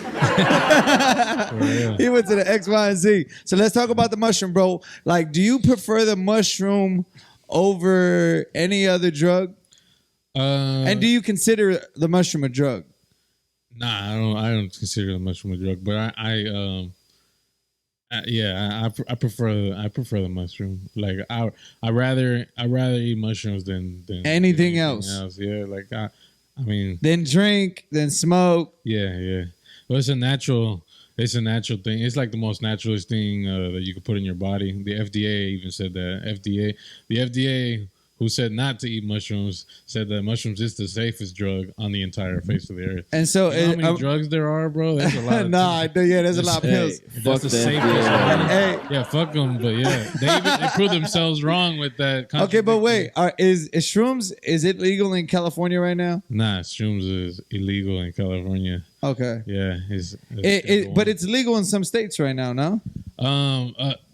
went to the X, Y, and Z. So let's talk about the mushroom, bro. Like, do you prefer the mushroom over any other drug? And do you consider the mushroom a drug?
Nah, I don't consider the mushroom a drug, but I prefer the mushroom. Like I rather eat mushrooms than
anything else.
Yeah, like I mean,
then drink, then smoke.
Yeah. Well, it's a natural thing. It's like the most naturalist thing that you could put in your body. The FDA even said that. The FDA, who said not to eat mushrooms, said that mushrooms is the safest drug on the entire face of the earth.
And so,
you know how many drugs there are, bro? There's a lot.
There's a lot of pills.
That's the safest one. Yeah, fuck them. But yeah, they proved themselves wrong with that.
Okay, but wait, is shrooms? Is it legal in California right now?
Nah, shrooms is illegal in California.
Okay.
Yeah,
but it's legal in some states right now. No.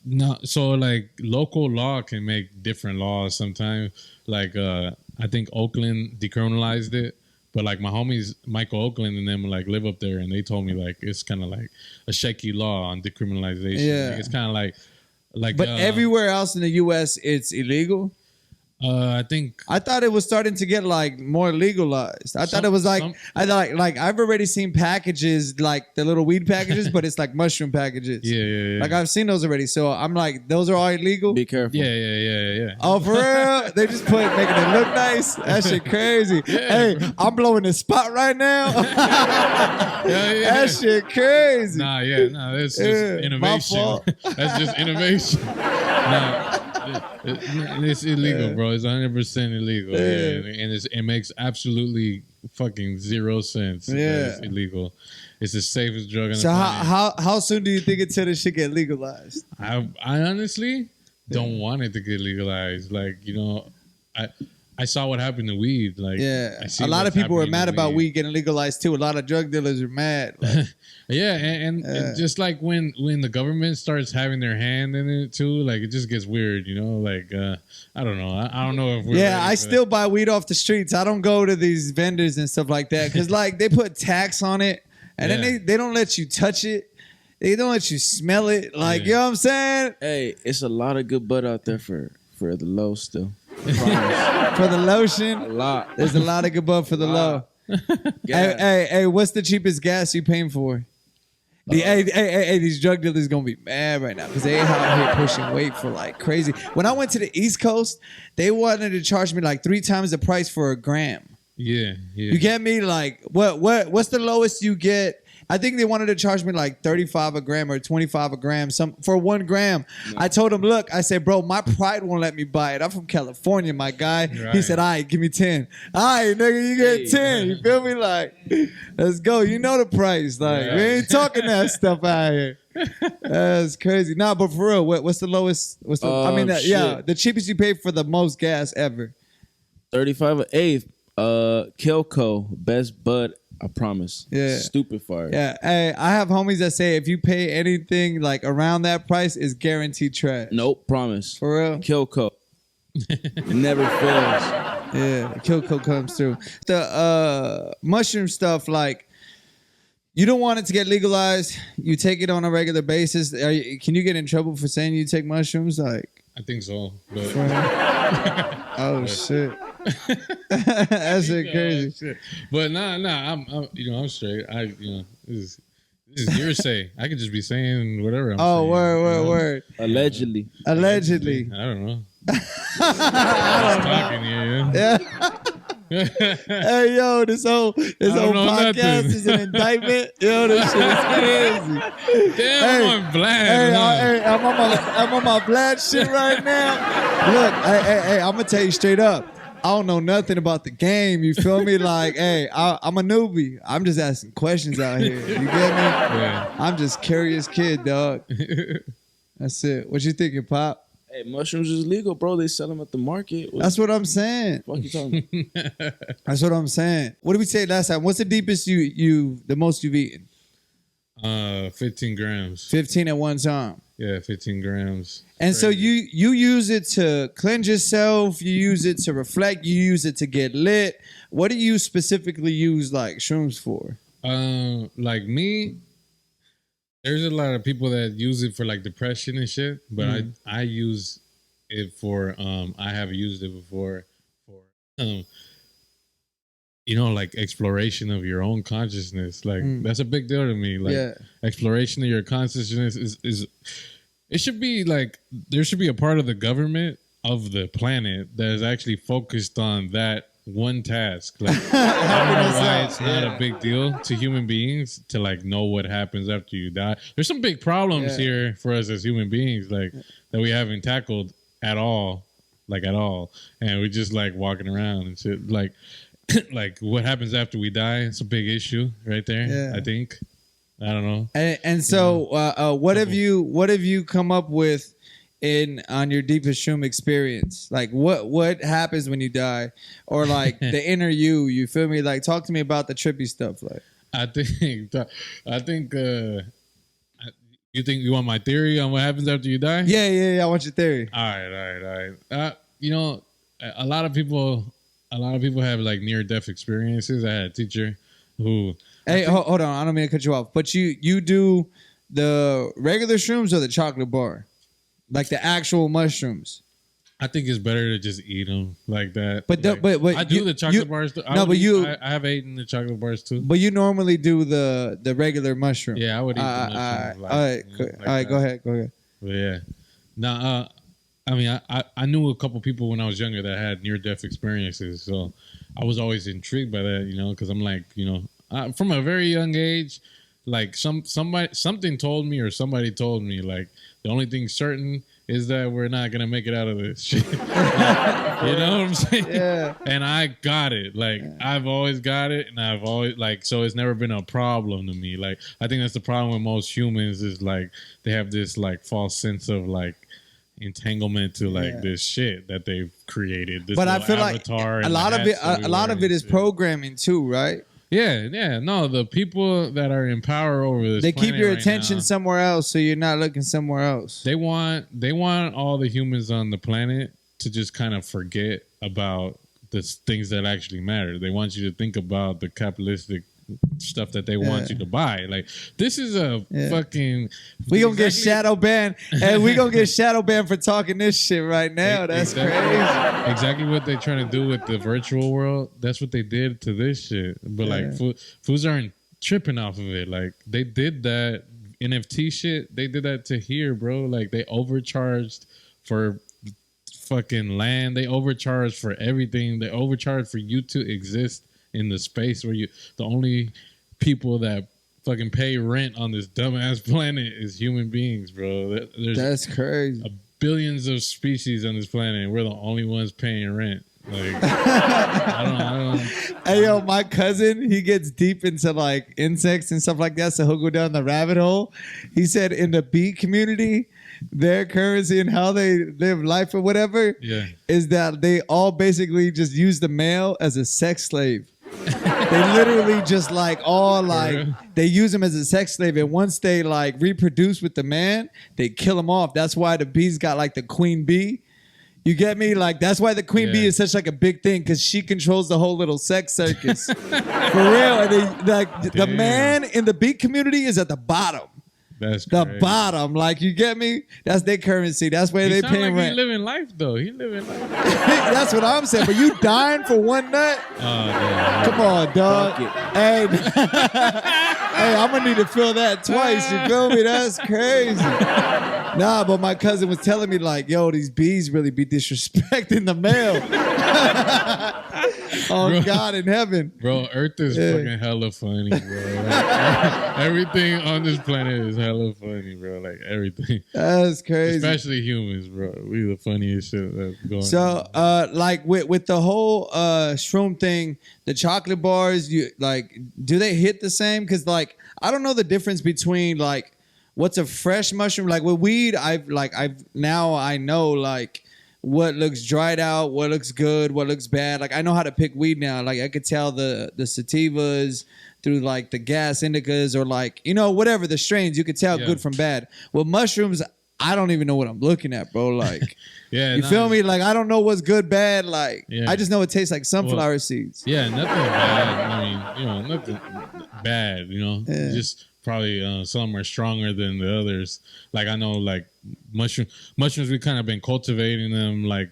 No, so like local law can make different laws sometimes. Like I think Oakland decriminalized it, but like my homies Michael Oakland and them like live up there, and they told me like it's kind of like a shaky law on decriminalization.
Yeah,
like, it's kind of like Like,
But everywhere else in the U.S., it's illegal.
I think
I thought it was starting to get like more legalized. I thought it was like I've already seen packages like the little weed packages, but it's like mushroom packages.
Yeah.
Like I've seen those already. So I'm like, those are all illegal.
Be careful.
Yeah.
Oh, for real? They just making it look nice. That shit crazy. Hey, bro. I'm blowing the spot right now. That shit crazy.
That's just innovation.
My fault.
That's just innovation. It's illegal, bro. It's 100% illegal. And it makes absolutely fucking zero sense. It's illegal. It's the safest drug on the planet.
How soon do you think until this shit get legalized?
I honestly don't want it to get legalized. Like, I saw what happened to weed. Like,
a lot of people were mad about weed getting legalized too. A lot of drug dealers are mad. Like,
and just like when the government starts having their hand in it too, like it just gets weird, Like I don't know. I don't know if we're
I still buy weed off the streets. I don't go to these vendors and stuff like that because like they put tax on it, and then they don't let you touch it. They don't let you smell it. Like you know what I'm saying?
Hey, it's a lot of good bud out there for the low still.
For the lotion,
A lot.
there's a lot of good bud for the low. Hey, what's the cheapest gas you paying for? These drug dealers gonna be mad right now because they out here pushing weight for like crazy. When I went to the East Coast, they wanted to charge me like 3 times the price for a gram.
Yeah.
You get me? Like what's the lowest you get? I think they wanted to charge me like 35 a gram or 25 a gram, for 1 gram. Yeah. I told him, look, I said, bro, my pride won't let me buy it. I'm from California, my guy. Right. He said, all right, give me 10. All right, nigga, you get 10. You feel me? Like, let's go. You know the price. Like, we ain't talking that stuff out here. That's crazy. Nah, but for real, what's the lowest? The cheapest you pay for the most gas ever.
35 an eighth. Kilco, best bud. I promise.
Yeah.
Stupid fire.
Yeah. Hey, I have homies that say if you pay anything like around that price, it's guaranteed trash.
Nope. Promise.
For real?
Kilco. Never fails.
Yeah. Kilco comes through. The mushroom stuff, like, you don't want it to get legalized. You take it on a regular basis. Can you get in trouble for saying you take mushrooms? Like,
I think so. But
oh shit. That's shit crazy.
Shit. But nah, I'm straight. This is hearsay. I could just be saying whatever I'm saying.
Word.
Allegedly.
I
don't know. I'm talking here.
Yeah. Hey yo, this whole podcast
nothing.
is an indictment. Yo, this shit is crazy.
Damn, I'm on Vlad.
I'm on my Vlad shit right now. Look, hey, I'm gonna tell you straight up. I don't know nothing about the game. You feel me? Like, hey, I'm a newbie. I'm just asking questions out here. You get me?
Yeah.
I'm just curious kid, dog. That's it. What you thinking, Pop?
Hey, mushrooms is legal, bro. They sell them at the market.
That's what I'm saying.
What the fuck you talking about?
That's what I'm saying. What did we say last time? What's the deepest the most you've eaten?
15 grams.
15 at one time.
Yeah, 15 grams.
And so you use it to cleanse yourself. You use it to reflect. You use it to get lit. What do you specifically use like shrooms for?
Like me, there's a lot of people that use it for like depression and shit. But I use it for I have used it before for like exploration of your own consciousness. Like that's a big deal to me. Like exploration of your consciousness is it should be like there should be a part of the government of the planet that is actually focused on that one task. Like I don't know why it's not a big deal to human beings to like know what happens after you die. There's some big problems here for us as human beings, like that we haven't tackled at all. And we just like walking around and shit. Like like what happens after we die, it's a big issue right there. I think. I don't know.
And so what have you come up with on your deepest shroom experience? Like what happens when you die, or like the inner you feel me? Like talk to me about the trippy stuff. Like
I think you think you want my theory on what happens after you die?
Yeah, I want your theory.
All right. A lot of people have like near-death experiences. I had a teacher who...
Hey, hold on. I don't mean to cut you off. But you do the regular shrooms or the chocolate bar? Like the actual mushrooms.
I think it's better to just eat them like that.
But
like,
but
I do the chocolate bars. Too. I have eaten the chocolate bars too.
But you normally do the regular mushroom.
Yeah, I would eat the mushroom.
All right, go ahead.
But yeah, now I mean, I knew a couple people when I was younger that had near-death experiences, so I was always intrigued by that, because I'm like, from a very young age, like something told me or somebody told me, like, the only thing certain is that we're not gonna make it out of this shit. You know what I'm saying?
Yeah.
And I got it. Like, I've always got it, and I've always, like, so it's never been a problem to me. Like, I think that's the problem with most humans is, like, they have this, like, false sense of, like, entanglement to like this shit that they've created. This
but I feel like a lot of it is programming too, right?
Yeah. No, the people that are in power over this,
they keep your attention somewhere else, so you're not looking somewhere else.
They want all the humans on the planet to just kind of forget about the things that actually matter. They want you to think about the capitalistic stuff that they want you to buy. Like, this is a fucking...
We gonna get shadow banned. And we gonna get shadow banned for talking this shit right now. That's crazy.
Exactly what they're trying to do with the virtual world. That's what they did to this shit. But like, fools aren't tripping off of it. Like, they did that NFT shit. They did that to here, bro. Like, they overcharged for fucking land. They overcharged for everything. They overcharged for you to exist in the space where the only people that fucking pay rent on this dumbass planet is human beings, bro.
That's crazy.
Billions of species on this planet, and we're the only ones paying rent. Like, I don't.
Hey, yo, my cousin, he gets deep into like insects and stuff like that, so he'll go down the rabbit hole. He said in the bee community, their currency and how they live life or whatever is that they all basically just use the male as a sex slave. They literally just they use him as a sex slave, and once they like reproduce with the man, they kill him off. That's why the bees got like the queen bee. You get me? Like, that's why the queen bee is such like a big thing, because she controls the whole little sex circus. For real. And the man in the bee community is at the bottom.
That's
the
crazy.
Bottom. Like, you get me? That's their currency. That's where they pay rent.
He living life though. He living life.
That's what I'm saying. But you dying for one nut? Come on, dog. Hey, hey, I'm gonna need to feel that twice. You feel me? That's crazy. Nah, but my cousin was telling me like, yo, these bees really be disrespecting the male. Oh, bro, God in heaven.
Bro, Earth is fucking hella funny, bro. Like, everything on this planet is hella funny, bro. Like, everything.
That's crazy.
Especially humans, bro. We the funniest shit that's going on.
So, like, with the whole shroom thing, the chocolate bars, do they hit the same? Because, like, I don't know the difference between, like, what's a fresh mushroom. Like, with weed, I know, like, what looks dried out, what looks good, what looks bad. Like, I know how to pick weed now. Like, I could tell the sativas through like the gas indicas, or like, whatever the strains, you could tell good from bad. With mushrooms, I don't even know what I'm looking at, bro. Like, you feel me? Like, I don't know what's good, bad. Like, I just know it tastes like sunflower seeds.
Yeah, nothing bad. I mean, nothing bad, just probably some are stronger than the others. Like, I know, like, mushrooms, we kind of been cultivating them like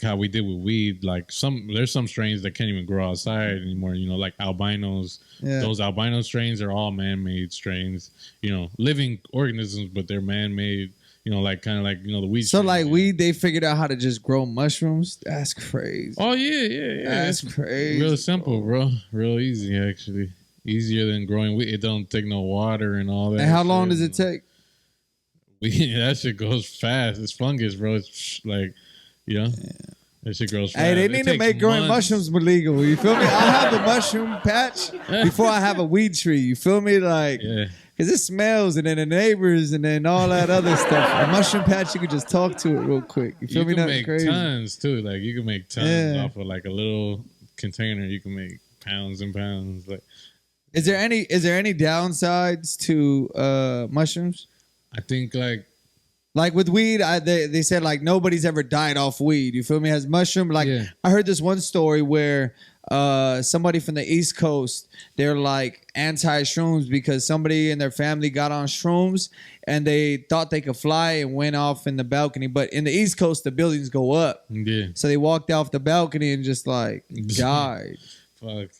how we did with weed. Like, there's some strains that can't even grow outside anymore, like albinos. Those albino strains are all man-made strains, living organisms, but they're man-made, like kind of like the weed.
So
strain,
like weed, they figured out how to just grow mushrooms. That's crazy.
Oh yeah.
That's crazy.
Real simple, bro. Real easy, actually. Easier than growing weed. It don't take no water and all that.
And how long does it take?
That shit goes fast. It's fungus, bro. It's like, that shit grows fast.
Hey, they need to make growing mushrooms legal. You feel me? I have a mushroom patch before I have a weed tree. You feel me? Like, because it smells, and then the neighbors, and then all that other stuff. A mushroom patch, you can just talk to it real quick. You feel me?
You can make tons too. Like, you can make tons off of like a little container. You can make pounds and pounds. Like,
is there any downsides to mushrooms?
I think
like with weed, they said like nobody's ever died off weed. You feel me? As mushroom, like I heard this one story where somebody from the East Coast, they're like anti-shrooms because somebody in their family got on shrooms and they thought they could fly and went off in the balcony. But in the East Coast, the buildings go up.
Yeah.
So they walked off the balcony and just like died.
Fuck.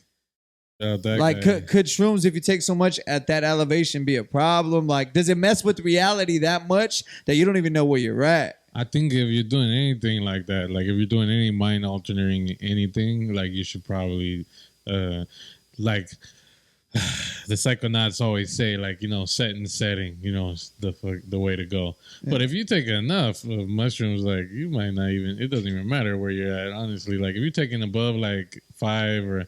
Like, could shrooms, if you take so much at that elevation, be a problem? Like, does it mess with reality that much that you don't even know where you're at?
I think if you're doing anything like that, like if you're doing any mind altering anything, like you should probably, like the psychonauts always say, like, you know, set and setting, you know, is the way to go. Yeah. But if you take enough of mushrooms, like you might not even, it doesn't even matter where you're at, honestly. Like if you're taking above like 5 or,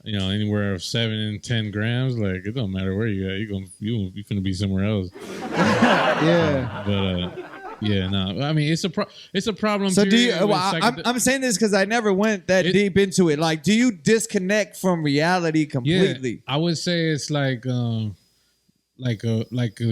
you know, anywhere of 7 and 10 grams, like it don't matter where you're at, you're gonna be somewhere else.
Yeah.
But yeah, no. I mean, it's a problem.
So do you? I'm saying this because I never went that deep into it. Like, do you disconnect from reality completely?
Yeah, I would say it's like the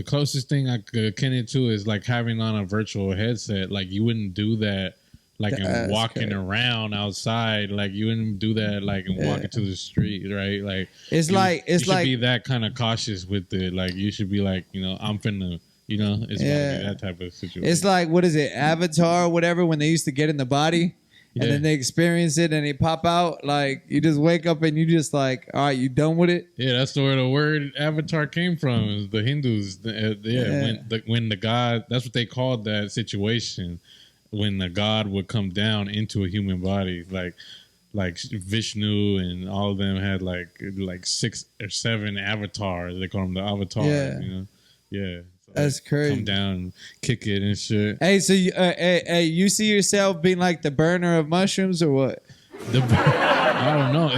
closest thing I could akin it to is like having on a virtual headset. Like you wouldn't do that. Like and walking around outside, like you wouldn't do that. Like and walking to the street, right? Like you should be that kind of cautious with it. Like you should be like, you know, I'm finna. You know, it's that type of situation.
It's like, what is it, Avatar or whatever, when they used to get in the body and then they experience it and they pop out. Like, you just wake up and you just like, all right, you done with it?
Yeah, that's where the word Avatar came from. Is the Hindus. When the god, that's what they called that situation, when the god would come down into a human body. Like Vishnu and all of them had like 6 or 7 avatars. They call them the avatars, you know? Yeah.
That's crazy.
Come down and kick it and shit.
Hey, so you see yourself being like the burner of mushrooms or what?
I don't know.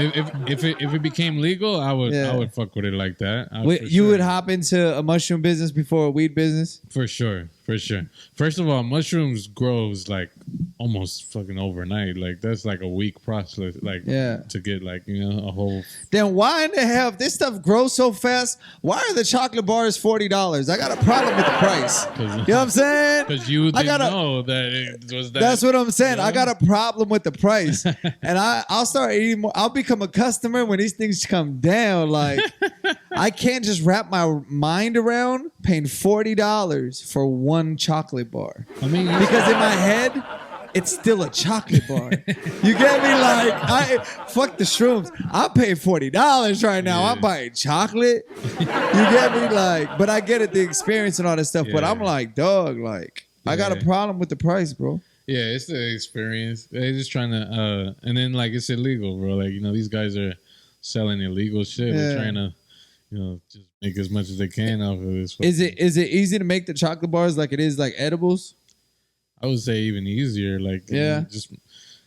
If it became legal, I would fuck with it like that.
You would hop into a mushroom business before a weed business?
For sure. First of all, mushrooms grows like almost fucking overnight. Like that's like a week process. Like to get like, you know, a whole.
Then why in the hell, if this stuff grows so fast, why are the chocolate bars $40? I got a problem with the price. You know what I'm saying?
Because you didn't know that it was that.
That's what I'm saying.
You know?
I got a problem with the price, and I'll start eating more. I'll become a customer when these things come down. Like I can't just wrap my mind around paying $40 for one chocolate bar.
I mean,
because in my head, it's still a chocolate bar. You get me? Like, fuck the shrooms. I'll pay $40 right now. I'm buying chocolate. You get me? Like, but I get it, the experience and all this stuff. But I'm like, dog, like, I got a problem with the price, bro.
Yeah, it's the experience. They're just trying to, and then like it's illegal, bro. Like, you know, these guys are selling illegal shit. They're trying to, you know, just make as much as they can off of this.
Is it easy to make the chocolate bars like it is like edibles?
I would say even easier. Like, you know, just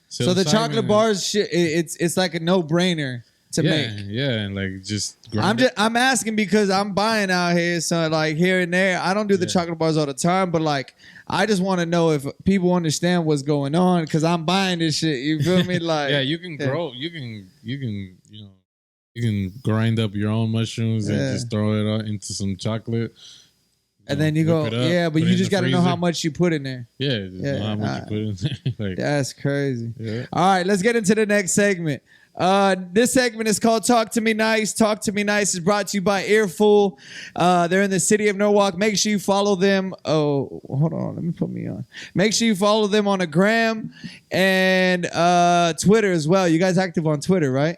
so the chocolate bars, it's like a no brainer to make.
Yeah, and like just.
I'm asking because I'm buying out here, so like here and there. I don't do the chocolate bars all the time, but like I just want to know if people understand what's going on because I'm buying this shit. You feel me? Like
you can grow. You can you know. You can grind up your own mushrooms and just throw it out into some chocolate. And
then you go, but you just got to know how much you put in there.
Yeah, know how much you put in there. Like,
that's crazy. Yeah. All right, let's get into the next segment. This segment is called Talk to Me Nice. Talk to Me Nice is brought to you by Earful. They're in the city of Norwalk. Make sure you follow them. Oh, hold on. Let me put me on. Make sure you follow them on the gram and Twitter as well. You guys active on Twitter, right?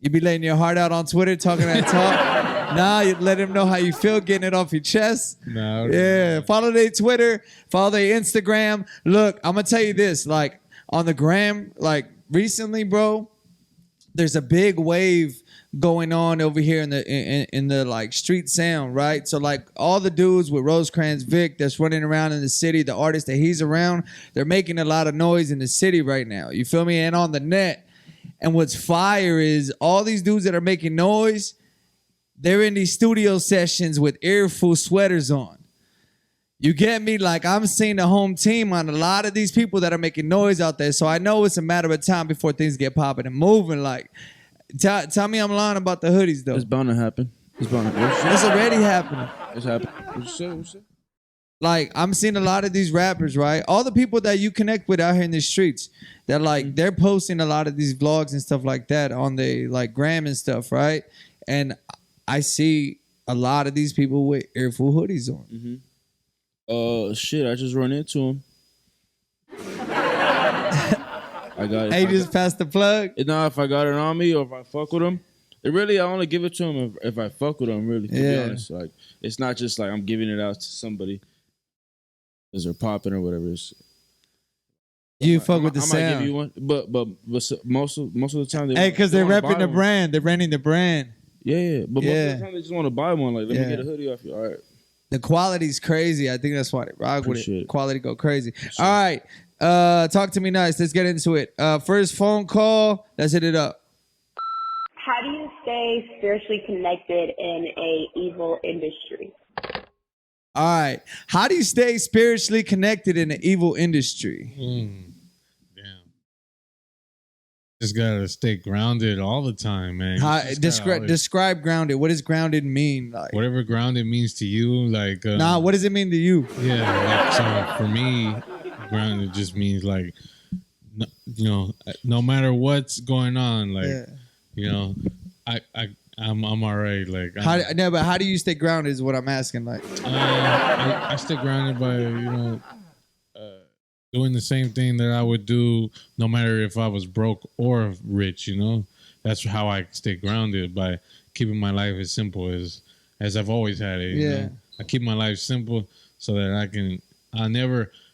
You be letting your heart out on Twitter, talking that talk. Nah, you let them know how you feel, getting it off your chest.
No.
Yeah. Follow their Twitter, follow their Instagram. Look, I'm gonna tell you this, like on the gram, like recently, bro, there's a big wave going on over here in the like street sound, right? So like all the dudes with Rosecrans Vic that's running around in the city, the artists that he's around, they're making a lot of noise in the city right now. You feel me? And on the net. And what's fire is all these dudes that are making noise, they're in these studio sessions with Earful sweaters on. You get me? Like, I'm seeing the home team on a lot of these people that are making noise out there. So I know it's a matter of time before things get popping and moving. Like, tell me I'm lying about the hoodies, though.
It's bound to happen. It's already happening.
It's already happening.
It's happening. What you say?
Like I'm seeing a lot of these rappers, right? All the people that you connect with out here in the streets, that like they're posting a lot of these vlogs and stuff like that on the like gram and stuff, right? And I see a lot of these people with Airful hoodies on.
Shit, I just run into him. I got it.
Hey, just pass the plug.
Now, if I got it on me or if I fuck with him, I only give it to him if I fuck with him. Really, to be honest, like it's not just like I'm giving it out to somebody because they're popping or whatever.
You fuck with the sound.
I might give you one, but most of the time,
because they're repping the brand, they're renting the brand.
Yeah, but most of the time they just want to buy one. Like, let me get a hoodie off you. All right.
The quality's crazy. I think that's why they rock with it. Quality go crazy. All right. Talk to me nice. Let's get into it. First phone call. Let's hit it up.
How do you stay spiritually connected in a evil industry?
All right. How do you stay spiritually connected in an evil industry?
Damn. Just gotta stay grounded all the time, man.
Describe grounded. What does grounded mean? Like
whatever grounded means to you, like
what does it mean to you?
Yeah, like, so for me, grounded just means like, no matter what's going on, like, I'm all right. Like,
but how do you stay grounded? Is what I'm asking. Like,
I stay grounded by doing the same thing that I would do no matter if I was broke or rich. That's how I stay grounded, by keeping my life as simple as I've always had it. You know? I keep my life simple so that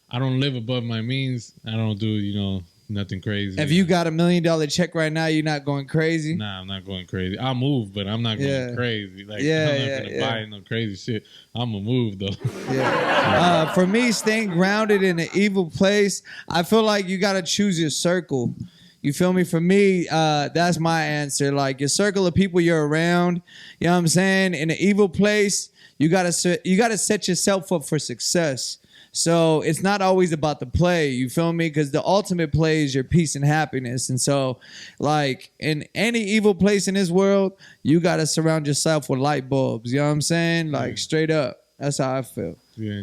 I don't live above my means. I don't do, nothing crazy.
If you got $1 million check right now, you're not going crazy?
Nah, I'm not going crazy. I'll move, but I'm not going crazy. Like, I'm not going to buy no crazy shit. I'm going to move, though.
For me, staying grounded in an evil place, I feel like you got to choose your circle. You feel me? For me, that's my answer. Like, your circle of people you're around, you know what I'm saying? In an evil place, you gotta set yourself up for success. So it's not always about the play, you feel me? Because the ultimate play is your peace and happiness. And so, like, in any evil place in this world, you got to surround yourself with light bulbs. You know what I'm saying? Like, straight up. That's how I feel.
Yeah.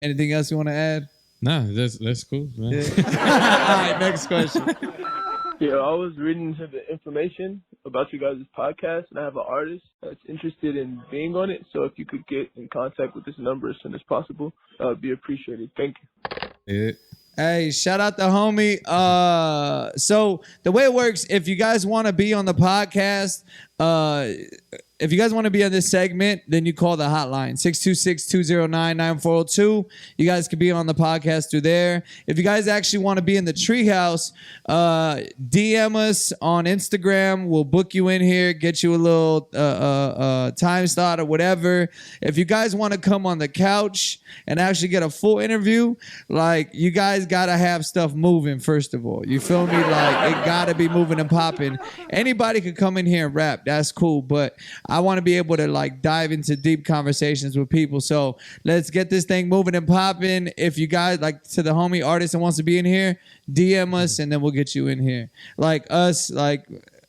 Anything else you want to add?
Nah, that's cool.
Yeah. All right, next question.
Yeah, I was reading into the information about you guys' podcast, and I have an artist that's interested in being on it. So if you could get in contact with this number as soon as possible, that would be appreciated. Thank you.
Yeah.
Hey, shout out the homie. So the way it works, if you guys want to be on the podcast, if you guys want to be on this segment, then you call the hotline, 626-209-9402. You guys can be on the podcast through there. If you guys actually want to be in the treehouse, DM us on Instagram. We'll book you in here, get you a little time slot or whatever. If you guys want to come on the couch and actually get a full interview, like, you guys got to have stuff moving, first of all. You feel me? Like, it got to be moving and popping. Anybody could come in here and rap. That's cool. But I want to be able to, like, dive into deep conversations with people. So let's get this thing moving and popping. If you guys, like, to the homie artist that wants to be in here, DM us and then we'll get you in here. Like us, like,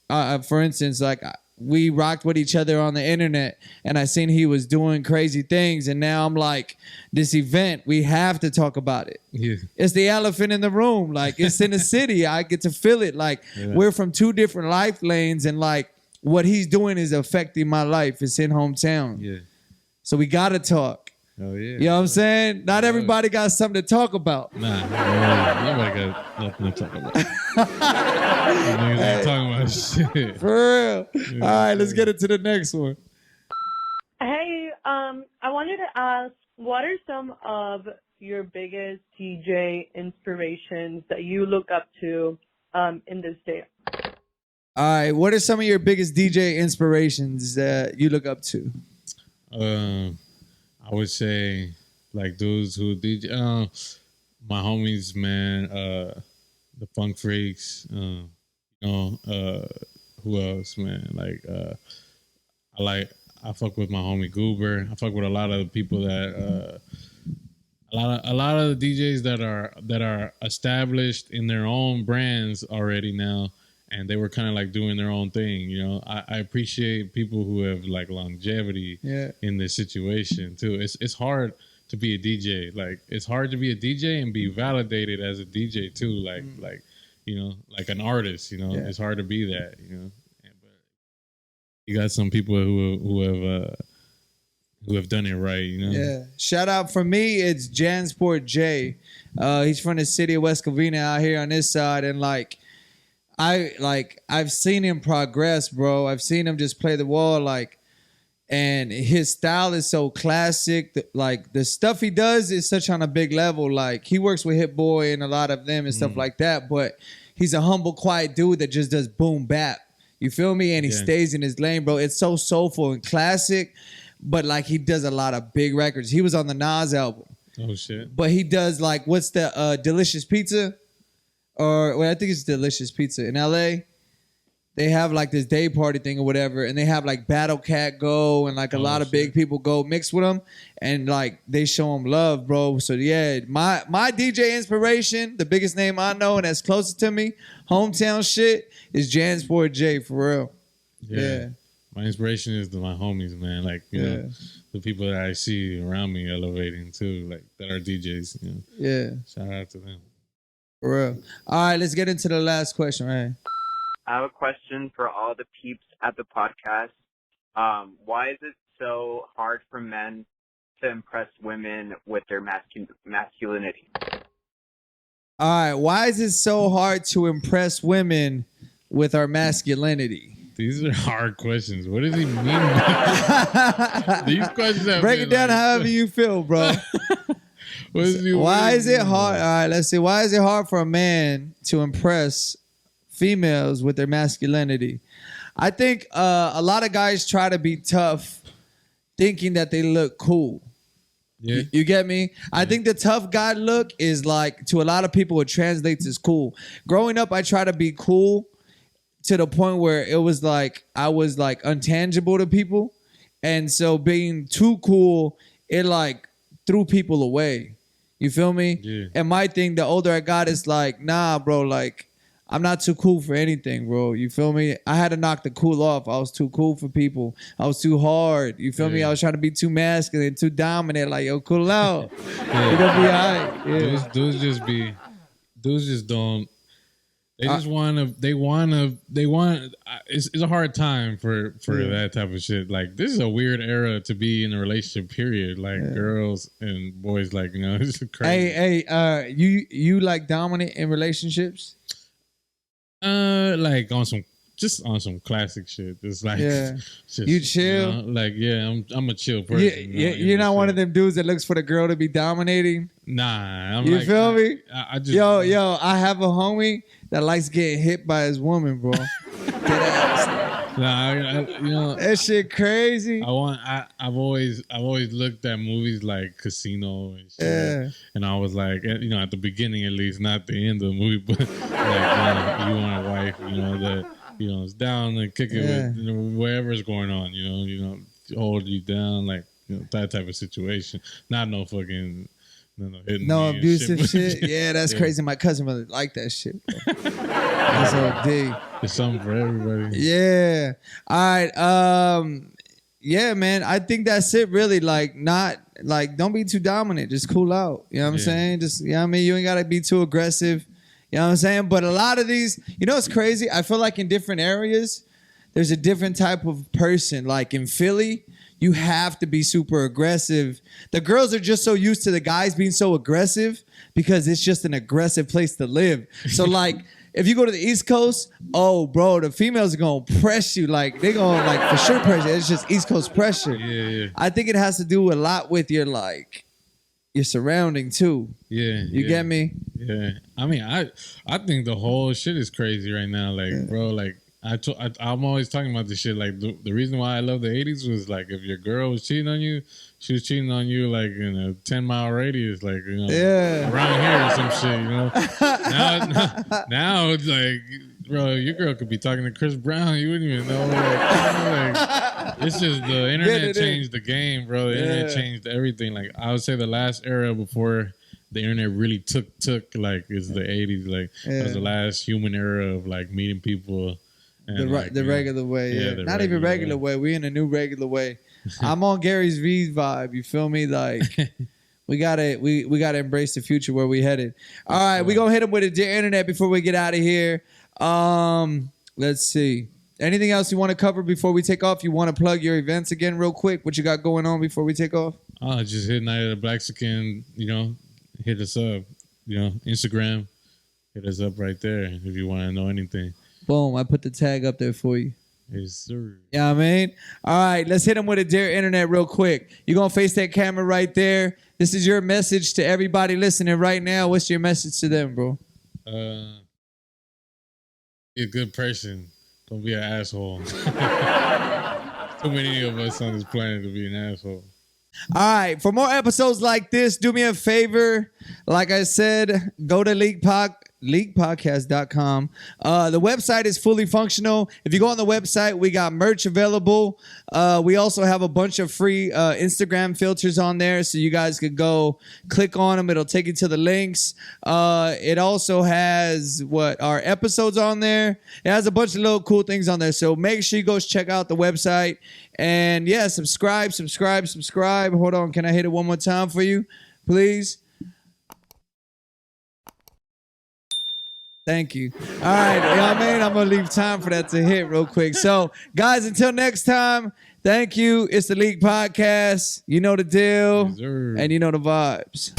for instance, like, we rocked with each other on the internet and I seen he was doing crazy things. And now I'm like, this event, we have to talk about it.
Yeah.
It's the elephant in the room. Like, it's in the city. I get to feel it. Like, we're from two different life lanes, and like, what he's doing is affecting my life. It's in hometown. Yeah. So we got to talk.
Oh, yeah.
You know what I'm saying? Not everybody got something to talk about.
Nah, nobody got nothing to talk about. Niggas ain't talking about shit.
For real. All right, let's get into the next one.
Hey, I wanted to ask, what are some of your biggest DJ inspirations that you look up to in this day?
All right, what are some of your biggest DJ inspirations that you look up to?
I would say, like, dudes who DJ, my homies, man, the Funk Freaks, who else, man? Like, I fuck with my homie Goober. I fuck with a lot of the people that, a lot of the DJs that are established in their own brands already now, and they were kind of like doing their own thing. I appreciate people who have like longevity in this situation too. It's hard to be a DJ. Like it's hard to be a DJ and be validated as a DJ too. Like like an artist. It's hard to be that. But you got some people who have done it right.
Yeah. Shout out for me. It's Jansport J. He's from the city of West Covina out here on this side, and I've seen him progress, bro. I've seen him just play the wall, and his style is so classic. The stuff he does is such on a big level. Like he works with Hit Boy and a lot of them and stuff like that, but he's a humble, quiet dude that just does boom bap. You feel me? And he stays in his lane, bro. It's so soulful and classic, but he does a lot of big records. He was on the Nas album.
Oh shit!
But he does what's the Delicious Pizza? I think it's Delicious Pizza in LA. They have this day party thing or whatever, and they have Battle Cat go and a lot of big people go mix with them, and they show him love, bro. So yeah, my DJ inspiration, the biggest name I know and that's closest to me, hometown shit, is Jansport J, for real. Yeah.
My inspiration is my homies, man. The people that I see around me elevating too, that are DJs.
Yeah.
Shout out to them.
For real. All right, let's get into the last question, right?
I have a question for all the peeps at the podcast. Why is it so hard for men to impress women with their masculinity?
All right, why is it so hard to impress women with our masculinity?
These are hard questions. What does he mean by these questions?
Break it down however you feel, bro. Why is it hard? All right, let's see. Why is it hard for a man to impress females with their masculinity? I think a lot of guys try to be tough thinking that they look cool.
Yeah.
You get me? I think the tough guy look is to a lot of people it translates as cool. Growing up, I try to be cool to the point where it was I was untangible to people. And so being too cool, it threw people away. You feel me?
Yeah.
And my thing, the older I got, is nah, bro, I'm not too cool for anything, bro. You feel me? I had to knock the cool off. I was too cool for people. I was too hard. You feel me? I was trying to be too masculine, too dominant. Yo, cool out. You're gonna be all right. Yeah.
Dudes just don't. They just it's a hard time for that type of shit. This is a weird era to be in a relationship, period. Girls and boys, it's crazy.
Hey, you dominant in relationships?
On some classic shit. It's just,
you chill.
I'm a chill person.
You're not one of them dudes that looks for the girl to be dominating.
Nah,
you feel me?
I just
I have a homie that likes getting hit by his woman, bro.
Nah,
that shit crazy.
I've always looked at movies like Casino and shit, and I was at the beginning at least, not the end of the movie, but you want a wife, that it's down and kick it with whatever's going on, hold you down, that type of situation, not no fucking.
No abusive shit. Yeah, that's crazy. My cousin really like that shit, bro. That's OD.
It's something for everybody.
Yeah. All right. Yeah, man. I think that's it. Really, don't be too dominant. Just cool out. You know what I'm saying? Just, you ain't gotta be too aggressive. You know what I'm saying? But a lot of these, it's crazy. I feel in different areas, there's a different type of person. In Philly, you have to be super aggressive. The girls are just so used to the guys being so aggressive because it's just an aggressive place to live. So if you go to the East Coast, oh bro, the females are gonna press you. They're gonna for sure pressure. It's just East Coast pressure.
Yeah.
I think it has to do a lot with your surrounding too.
Yeah.
You get me?
Yeah. I think the whole shit is crazy right now. Bro, I'm always talking about this shit. The reason why I love the 80s was if your girl was cheating on you, she was cheating on you in a 10-mile radius, around here or some shit, Now it's bro, your girl could be talking to Chris Brown. You wouldn't even know. It's just the internet changed the game, bro. The internet changed everything. I would say the last era before the internet really took is the 80s. That was the last human era of meeting people. And
the regular way, not even regular way. We in a new regular way. I'm on Gary's V's vibe. You feel me? We gotta embrace the future where we headed. All right, we gonna hit them with a Dear Internet before we get out of here. Let's see. Anything else you want to cover before we take off? You want to plug your events again real quick? What you got going on before we take off?
Just hit Night of the Blaxican, hit us up. Instagram. Hit us up right there if you want to know anything.
Boom, I put the tag up there for you.
Yes, sir.
Yeah, I mean? All right, let's hit them with a Dear Internet real quick. You're going to face that camera right there. This is your message to everybody listening right now. What's your message to them, bro?
Be a good person. Don't be an asshole. Too many of us on this planet to be an asshole.
All right. For more episodes like this, do me a favor. Like I said, go to LIQpodcast.com. The website is fully functional. If you go on the website, we got merch available. We also have a bunch of free Instagram filters on there, so you guys could go click on them. It'll take you to the links. It also has our episodes on there. It has a bunch of little cool things on there. So make sure you go check out the website. And yeah, subscribe. Hold on. Can I hit it one more time for you, please? Thank you. All right, I'm going to leave time for that to hit real quick. So, guys, until next time, thank you. It's the LIQ Podcast. You know the deal,
Yes, sir.
and you know the vibes.